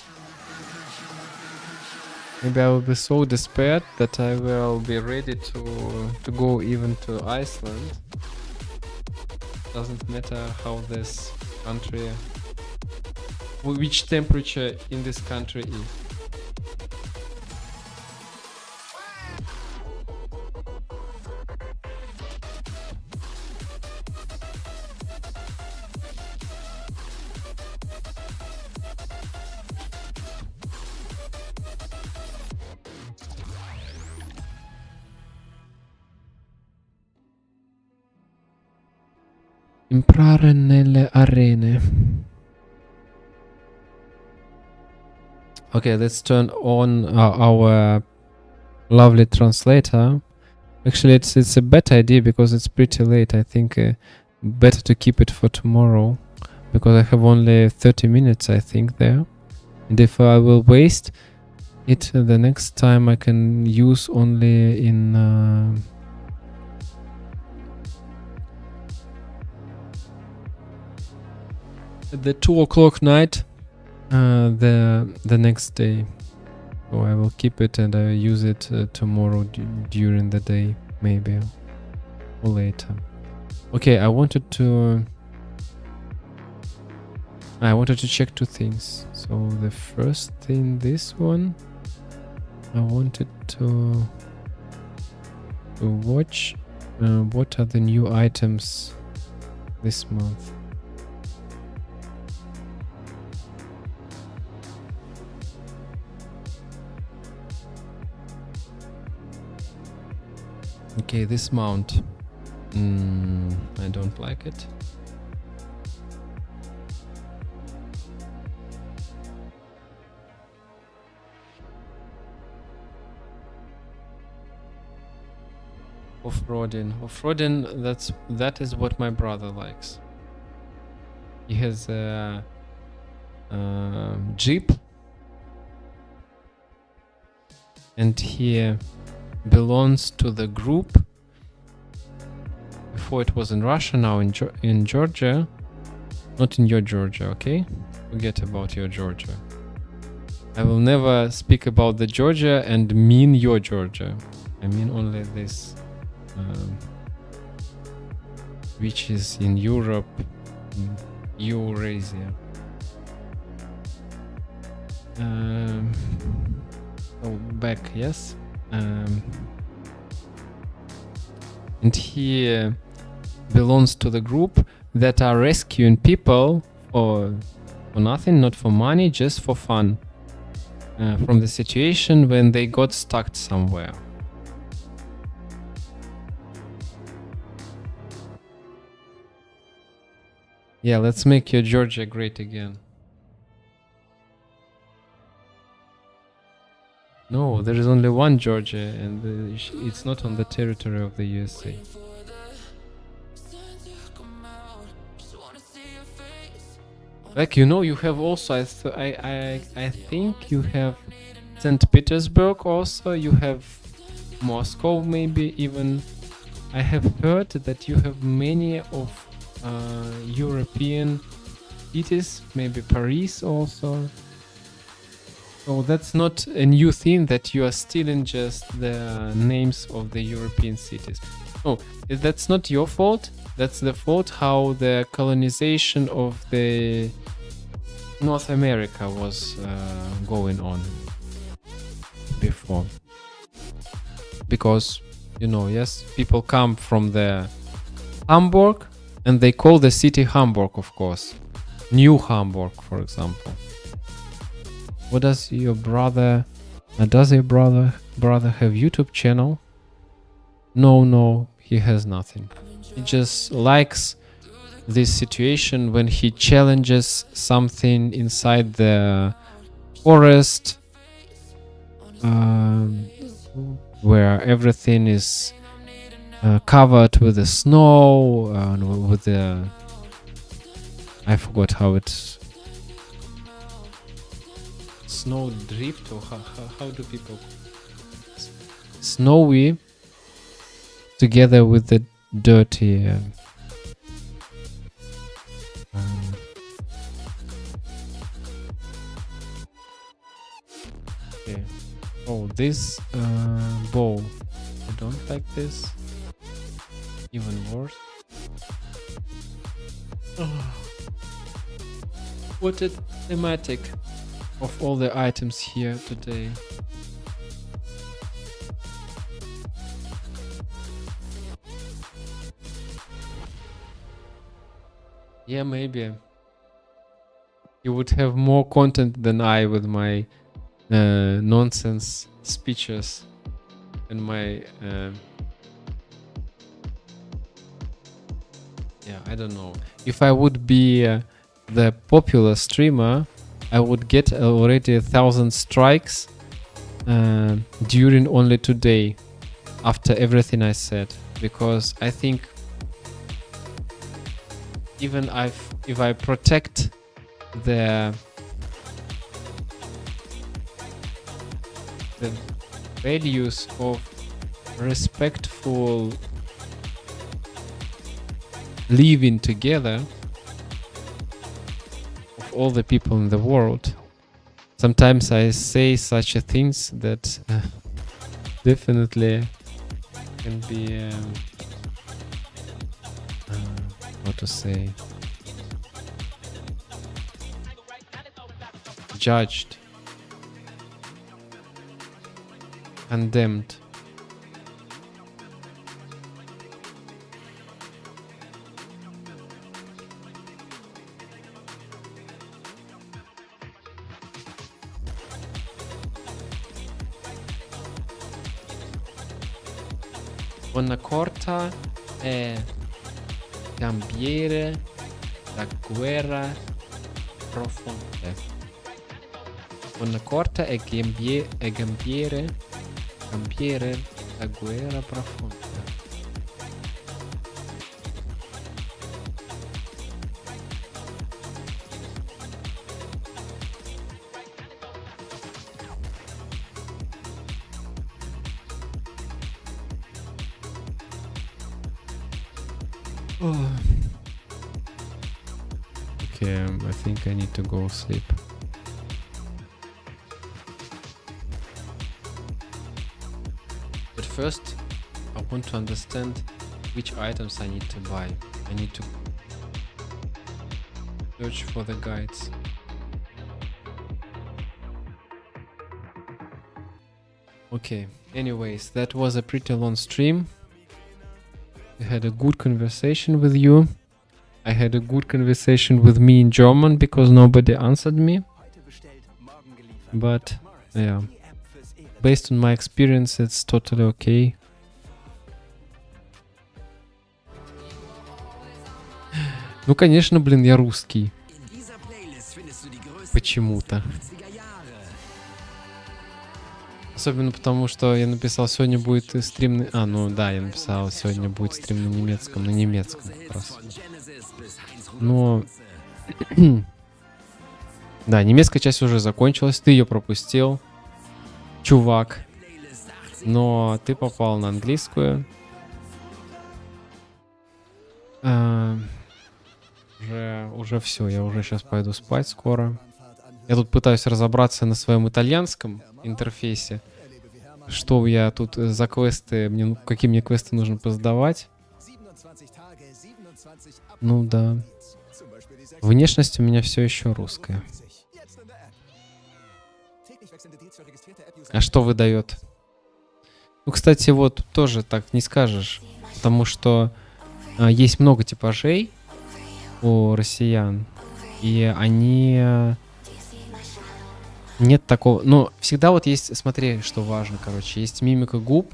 Maybe I will be so despaired that I will be ready to go even to Iceland. Doesn't matter how this country, which temperature in this country is. Imparare nelle arene. Okay, let's turn on our lovely translator. Actually, it's a better idea because it's pretty late. I think better to keep it for tomorrow because I have only 30 minutes, I think, there. And if I will waste it the next time, I can use only in the 2 o'clock night the next day. So I will keep it and I will use it tomorrow during the day, maybe, or later. Okay, I wanted to check 2 things. So the first thing, this one, I wanted to watch what are the new items this month. Okay, this mount. I don't like it. Off-roading. Off-roading, that is what my brother likes. He has a Jeep. And he belongs to the group. Before it was in Russia, now in Georgia. Not in your Georgia, okay? Forget about your Georgia. I will never speak about the Georgia and mean your Georgia. I mean only this, which is in Europe, in Eurasia. So back, yes. And he belongs to the group that are rescuing people for nothing, not for money, just for fun, from the situation when they got stuck somewhere. Yeah, let's make your Georgia great again. No, there is only one Georgia, and it's not on the territory of the USA. Like, you know, you have also, I think you have St. Petersburg also, you have Moscow maybe even. I have heard that you have many of European cities, maybe Paris also. So that's not a new thing that you are stealing just the names of the European cities. No, that's not your fault. That's the fault how the colonization of the North America was going on before. Because, you know, yes, people come from the Hamburg and they call the city Hamburg, of course. New Hamburg, for example. What does your brother... does your brother have YouTube channel? No, he has nothing. He just likes this situation when he challenges something inside the forest, where everything is covered with the snow, with the... I forgot how it's... Snow drift, or how do people... Snowy, together with the dirty... okay. Oh, this bow. I don't like this. Even worse. Oh. What a thematic of all the items here today. Yeah, maybe. You would have more content than I with my nonsense speeches and my yeah, I don't know. If I would be the popular streamer, I would get already 1,000 strikes during only today, after everything I said, because I think even if I protect the values of respectful living together of all the people in the world, sometimes I say such a things that definitely can be how to say, judged, condemned. Una corta e cambiare la guerra profonda. Una corta e cambiare la guerra profonda. Okay, I think I need to go sleep. But first, I want to understand which items I need to buy. I need to search for the guides. Okay, anyways, that was a pretty long stream. I had a good conversation with you. I had a good conversation with me in German because nobody answered me. But yeah, based on my experience, it's totally okay. Ну, конечно, блин, я русский. Почему-то. Особенно потому, что я написал, сегодня будет стрим... А, ну да, я написал, сегодня будет стрим на немецком как раз. Но... Да, немецкая часть уже закончилась, ты ее пропустил, чувак. Но ты попал на английскую. Уже все, я уже сейчас пойду спать скоро. Я тут пытаюсь разобраться на своем итальянском интерфейсе. Что я тут за квесты, какие мне квесты нужно поздавать. Ну да. Внешность у меня все еще русская. А что выдает? Ну, кстати, вот тоже так не скажешь. Потому что есть много типажей у россиян. И они... Нет такого... Но всегда вот есть... Смотри, что важно, короче. Есть мимика губ,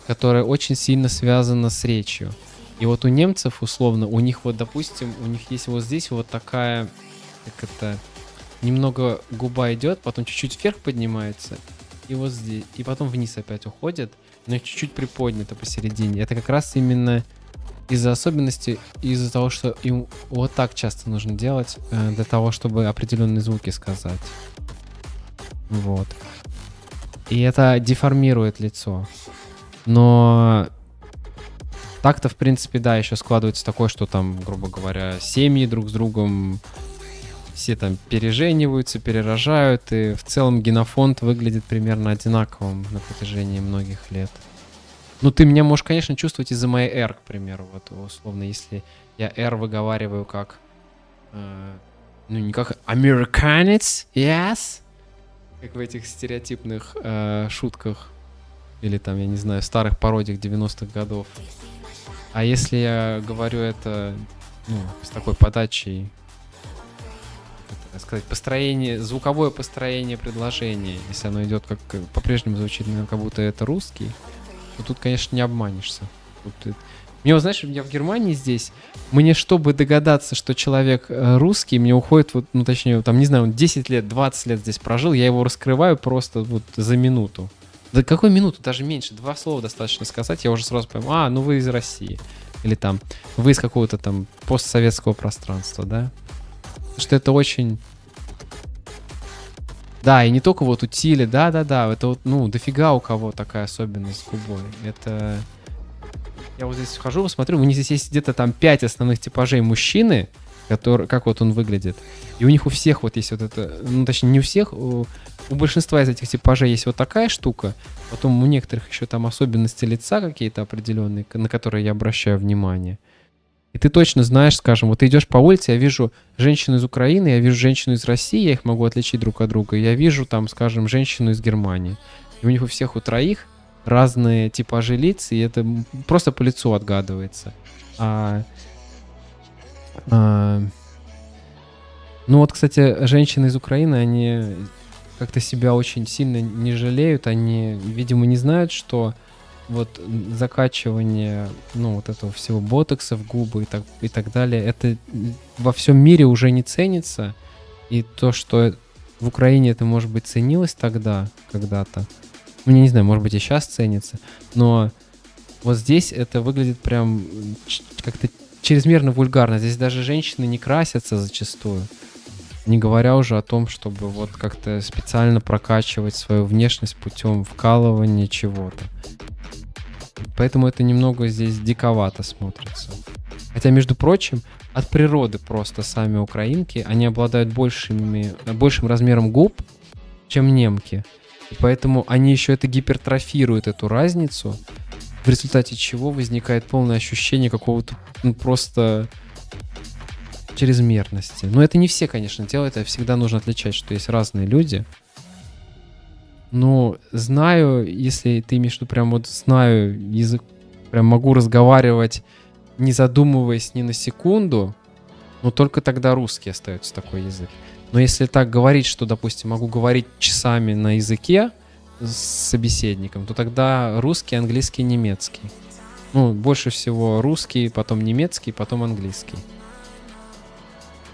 которая очень сильно связана с речью. И вот у немцев, условно, у них вот, допустим, у них есть вот здесь вот такая... Как это... Немного губа идет, потом чуть-чуть вверх поднимается. И вот здесь. И потом вниз опять уходит. Но чуть-чуть приподнято посередине. Это как раз именно из-за особенностей, из-за того, что им вот так часто нужно делать, для того, чтобы определенные звуки сказать. Вот. И это деформирует лицо. Но так-то, в принципе, да, еще складывается такое, что там, грубо говоря, семьи друг с другом все там пережениваются, перерожают, и в целом генофонд выглядит примерно одинаковым на протяжении многих лет. Ну, ты меня можешь, конечно, чувствовать из-за моей R, к примеру. Вот, условно, если я R выговариваю как... ну, не как американец, yes? Как в этих стереотипных шутках. Или там, я не знаю, старых пародиях 90-х годов. А если я говорю это, ну, с такой подачей, как это сказать, построение, звуковое построение предложения, если оно идет как по-прежнему звучит, как будто это русский, то тут, конечно, не обманешься. Тут Мне, вот, знаешь, я в Германии здесь, мне, чтобы догадаться, что человек русский, мне уходит, вот, ну, точнее, там, не знаю, он 10 лет, 20 лет здесь прожил, я его раскрываю просто вот за минуту. Да какой минуту? Даже меньше. 2 слова достаточно сказать, я уже сразу пойму, ну вы из России. Или там, вы из какого-то там постсоветского пространства, да? Потому что это очень... Да, и не только вот утили, да-да-да, это вот, ну, дофига у кого такая особенность с губой. Это... Я вот здесь хожу, смотрю, у них здесь есть где-то там 5 основных типажей мужчины, который, как вот он выглядит. И у них у всех вот есть вот это, ну, точнее, не у всех, у большинства из этих типажей есть вот такая штука. Потом у некоторых еще там особенности лица какие-то определенные, на которые я обращаю внимание. И ты точно знаешь, скажем, вот ты идешь по улице, я вижу женщину из Украины, я вижу женщину из России, я их могу отличить друг от друга. Я вижу там, скажем, женщину из Германии. И у них у всех у троих разные типажи лиц, и это просто по лицу отгадывается. Ну вот, кстати, женщины из Украины, они как-то себя очень сильно не жалеют, они, видимо, не знают, что вот закачивание, ну, вот этого всего ботокса в губы и так далее, это во всем мире уже не ценится, и то, что в Украине это, может быть, ценилось тогда, когда-то, ну, я не знаю, может быть, и сейчас ценится, но вот здесь это выглядит прям как-то чрезмерно вульгарно. Здесь даже женщины не красятся зачастую. Не говоря уже о том, чтобы вот как-то специально прокачивать свою внешность путем вкалывания чего-то. Поэтому это немного здесь диковато смотрится. Хотя, между прочим, от природы просто сами украинки, они обладают большим размером губ, чем немки. И поэтому они еще это гипертрофируют, эту разницу, в результате чего возникает полное ощущение какого-то, ну, просто чрезмерности. Но это не все, конечно, делают, это всегда нужно отличать, что есть разные люди. Но знаю, если ты имеешь в виду, прям вот знаю язык, прям могу разговаривать, не задумываясь ни на секунду, но только тогда русский остается такой язык. Но если так говорить, что, допустим, могу говорить часами на языке с собеседником, то тогда русский, английский, немецкий. Ну, больше всего русский, потом немецкий, потом английский.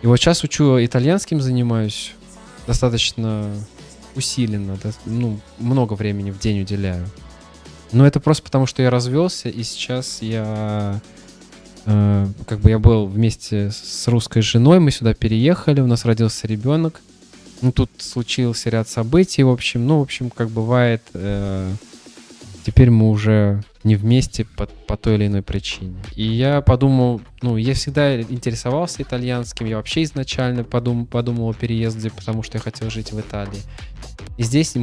И вот сейчас учу итальянским, занимаюсь достаточно усиленно, ну, много времени в день уделяю. Но это просто потому, что я развелся, и сейчас я как бы я был вместе с русской женой, мы сюда переехали, у нас родился ребенок. Ну, тут случился ряд событий, в общем, как бывает, теперь мы уже не вместе по той или иной причине. И я подумал, ну, я всегда интересовался итальянским, я вообще изначально подумал о переезде, потому что я хотел жить в Италии. И здесь,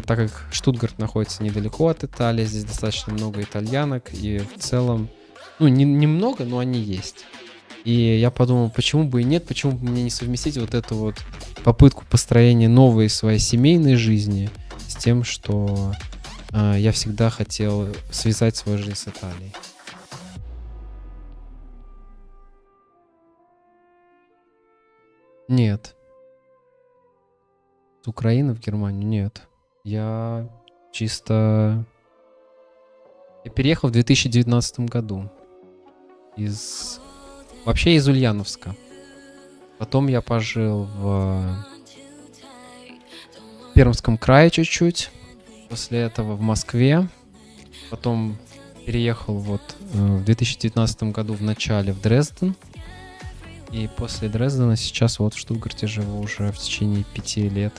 так как Штутгарт находится недалеко от Италии, здесь достаточно много итальянок, и в целом, ну, немного, но они есть. И я подумал, почему бы и нет, почему бы мне не совместить вот эту вот попытку построения новой своей семейной жизни с тем, что я всегда хотел связать свою жизнь с Италией. Нет. С Украины в Германию нет. Я чисто... Я переехал в 2019 году. Вообще из Ульяновска. Потом я пожил в Пермском крае чуть-чуть. После этого в Москве. Потом переехал вот в 2019 году в начале в Дрезден. И после Дрездена сейчас вот в Штутгарте живу уже в течение 5 лет.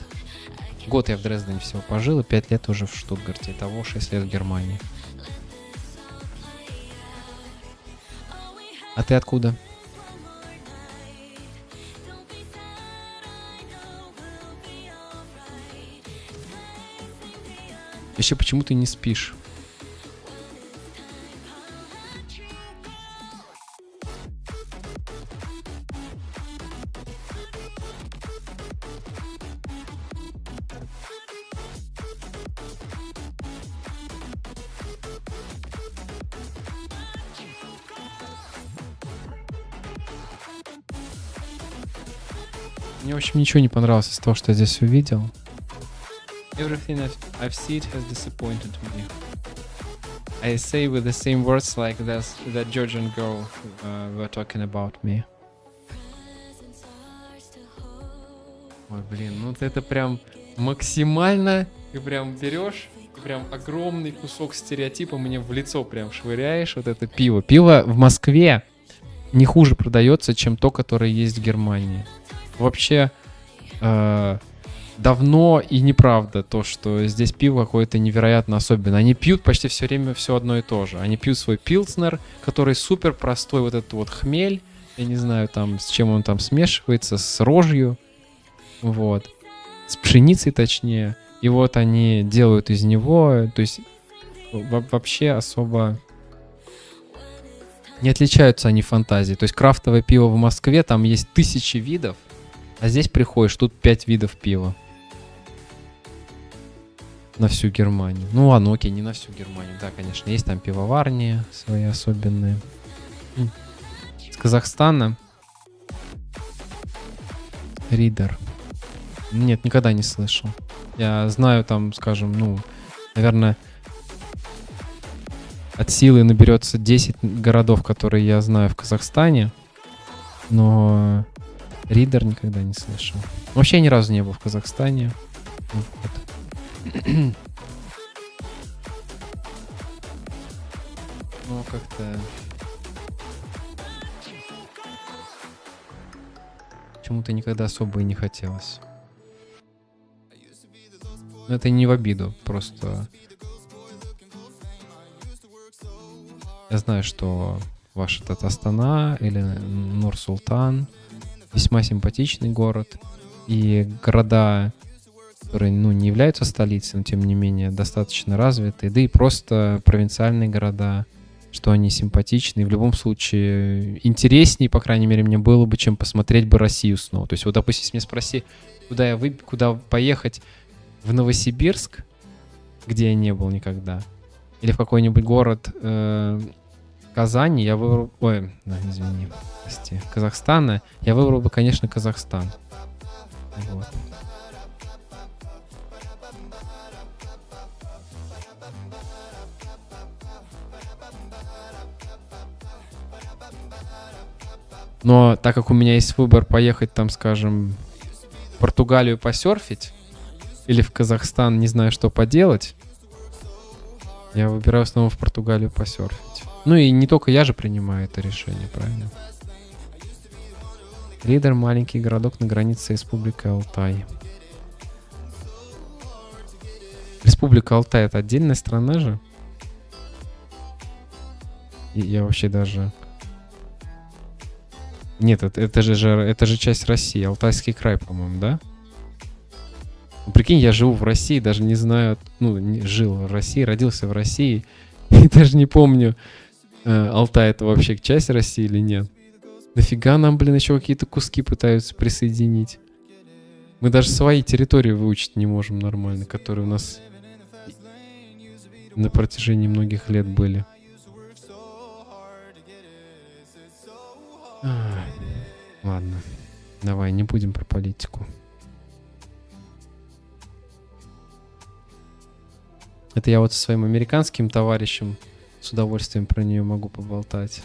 Год я в Дрездене всего пожил, и 5 лет уже в Штутгарте. Итого 6 лет в Германии. А ты откуда? Еще почему ты не спишь? Мне, в общем, ничего не понравилось из того, что я здесь увидел. Everything I've seen has disappointed me. I say with the same words like that Georgian girl were talking about me. Ой, блин, ну вот это прям максимально, ты прям берешь, и прям огромный кусок стереотипа мне в лицо прям швыряешь, вот это пиво. Пиво в Москве не хуже продается, чем то, которое есть в Германии. Вообще давно и неправда то, что здесь пиво какое-то невероятно особенное. Они пьют почти все время все одно и то же. Они пьют свой пилснер, который супер простой, вот этот вот хмель, я не знаю там с чем он там смешивается, с рожью. Вот. С пшеницей точнее. И вот они делают из него, то есть вообще особо не отличаются они фантазией. То есть крафтовое пиво в Москве, там есть 1000 видов, а здесь приходишь, тут 5 видов пива. На всю Германию. Ну ладно, окей, не на всю Германию. Да, конечно, есть там пивоварни свои особенные. С Казахстана. Ридер. Нет, никогда не слышал. Я знаю там, скажем, ну, наверное, от силы наберется 10 городов, которые я знаю в Казахстане, но Ридер никогда не слышал. Вообще я ни разу не был в Казахстане. Вот. Ну, как-то... Почему-то никогда особо и не хотелось. Но это не в обиду, просто... Я знаю, что ваш этот Астана или Нур-Султан весьма симпатичный город. И города, которые, ну, не являются столицей, но тем не менее достаточно развитые. Да и просто провинциальные города, что они симпатичны. И в любом случае интереснее, по крайней мере, мне было бы, чем посмотреть бы Россию снова. То есть вот, допустим, если меня спроси, куда поехать в Новосибирск, где я не был никогда, или в какой-нибудь город Казани, я выбрал... Ой, извини, прости. Казахстана, я выбрал бы, конечно, Казахстан. Вот. Но так как у меня есть выбор поехать там, скажем, в Португалию посерфить или в Казахстан, не знаю, что поделать, я выбираю снова в Португалию посерфить. Ну и не только я же принимаю это решение, правильно? Ридер — маленький городок на границе с Республикой Алтай. Республика Алтай — это отдельная страна же? И я вообще даже... Нет, это же часть России, Алтайский край, по-моему, да? Ну, прикинь, я живу в России, даже не знаю, жил в России, родился в России, и даже не помню, Алтай — это вообще часть России или нет. Нафига нам, блин, еще какие-то куски пытаются присоединить? Мы даже свои территории выучить не можем нормально, которые у нас на протяжении многих лет были. Ладно, давай, не будем про политику. Это я вот со своим американским товарищем с удовольствием про нее могу поболтать.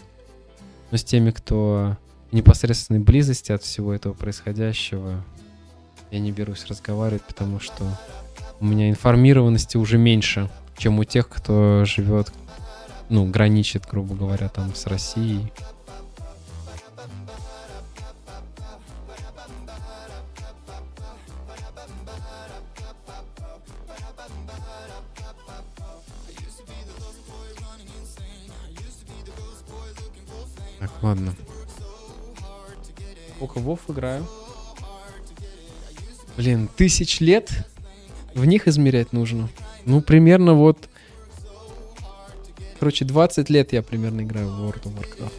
Но с теми, кто в непосредственной близости от всего этого происходящего, я не берусь разговаривать, потому что у меня информированности уже меньше, чем у тех, кто живет, граничит, грубо говоря, там с Россией. Так, ладно. Сколько WoW играю? Блин, 1000 лет? В них измерять нужно. Примерно вот... Короче, 20 лет я примерно играю в World of Warcraft.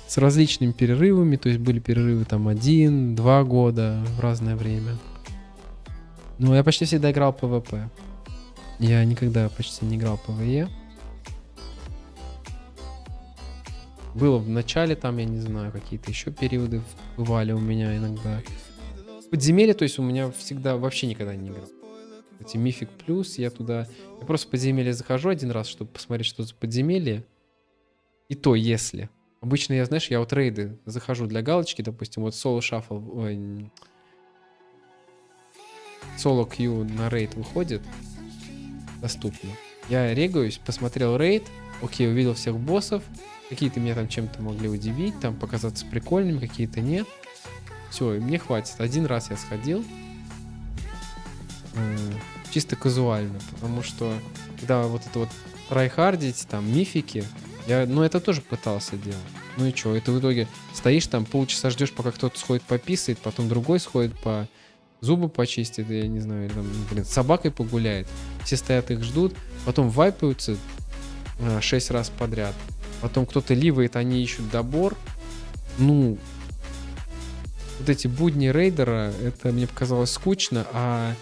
С различными перерывами. То есть были перерывы там 1-2 года в разное время. Но я почти всегда играл PvP. Я никогда почти не играл PvE. Было в начале, там, я не знаю, какие-то еще периоды бывали у меня иногда. Подземелье, то есть у меня всегда, вообще никогда не играл. эти Мифик Плюс, я просто в подземелье захожу один раз, чтобы посмотреть, что за подземелье. И то, если. Обычно я, знаешь, я вот рейды захожу для галочки, допустим, вот соло шаффл, соло Q на рейд выходит, доступно. Я регаюсь, посмотрел рейд, окей, увидел всех боссов, какие-то меня там чем-то могли удивить, там показаться прикольными, какие-то нет. Все, мне хватит. Один раз я сходил, чисто казуально, потому что когда вот это вот трайхардить, там, мифики, это тоже пытался делать. Ну и что, это в итоге стоишь там, полчаса ждешь, пока кто-то сходит пописает, потом другой сходит по зубы почистит, я не знаю, там, с собакой погуляет. Все стоят, их ждут, потом вайпаются 6 раз подряд. Потом кто-то ливает, они ищут добор. Ну, вот эти будни рейдера, это мне показалось скучно, а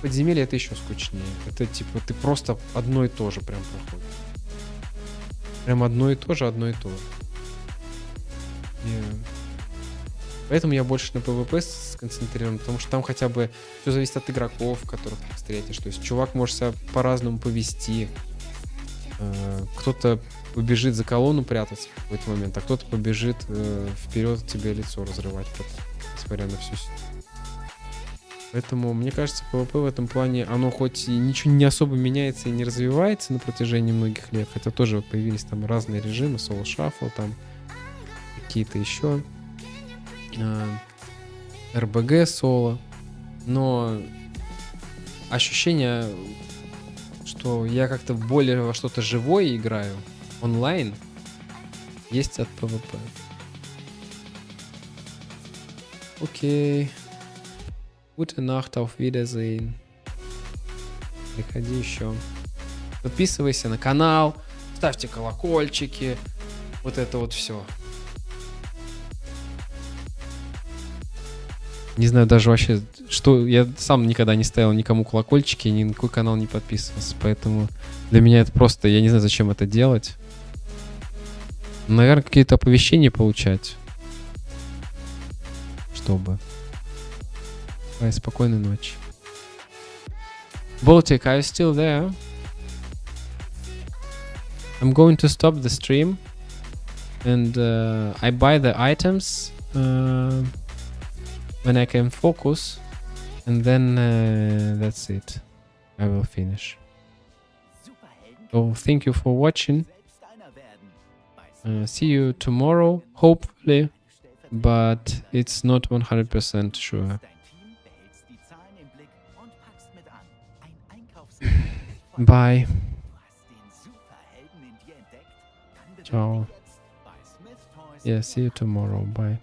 подземелье это еще скучнее. Это типа ты просто одно и то же прям проходишь. Прям одно и то же. Поэтому я больше на PvP сконцентрирован, потому что там хотя бы все зависит от игроков, которых ты встретишь. То есть чувак может себя по-разному повести. Кто-то побежит за колонну прятаться в какой-то момент, а кто-то побежит вперед тебе лицо разрывать, несмотря на всю ситуацию. Поэтому, мне кажется, PvP в этом плане, оно хоть и ничего не особо меняется и не развивается на протяжении многих лет, хотя тоже появились там разные режимы, соло шаффл, там какие-то еще РБГ соло, но ощущение, что я как-то более во что-то живое играю, онлайн, есть от PvP. Окей. Gute Nacht, auf Wiedersehen. Приходи еще. Подписывайся на канал, ставьте колокольчики, вот это вот все. Не знаю даже вообще, что... Я сам никогда не ставил никому колокольчики, ни на какой канал не подписывался, поэтому для меня это просто... Я не знаю, зачем это делать. Наверное, какие-то оповещения получать. Чтобы... Спокойной ночи. Baltic, are you still there? I'm going to stop the stream and I buy the items when I can focus and then that's it. I will finish. So thank you for watching. See you tomorrow, hopefully, but it's not 100% sure. Bye. Ciao. Yeah, see you tomorrow. Bye.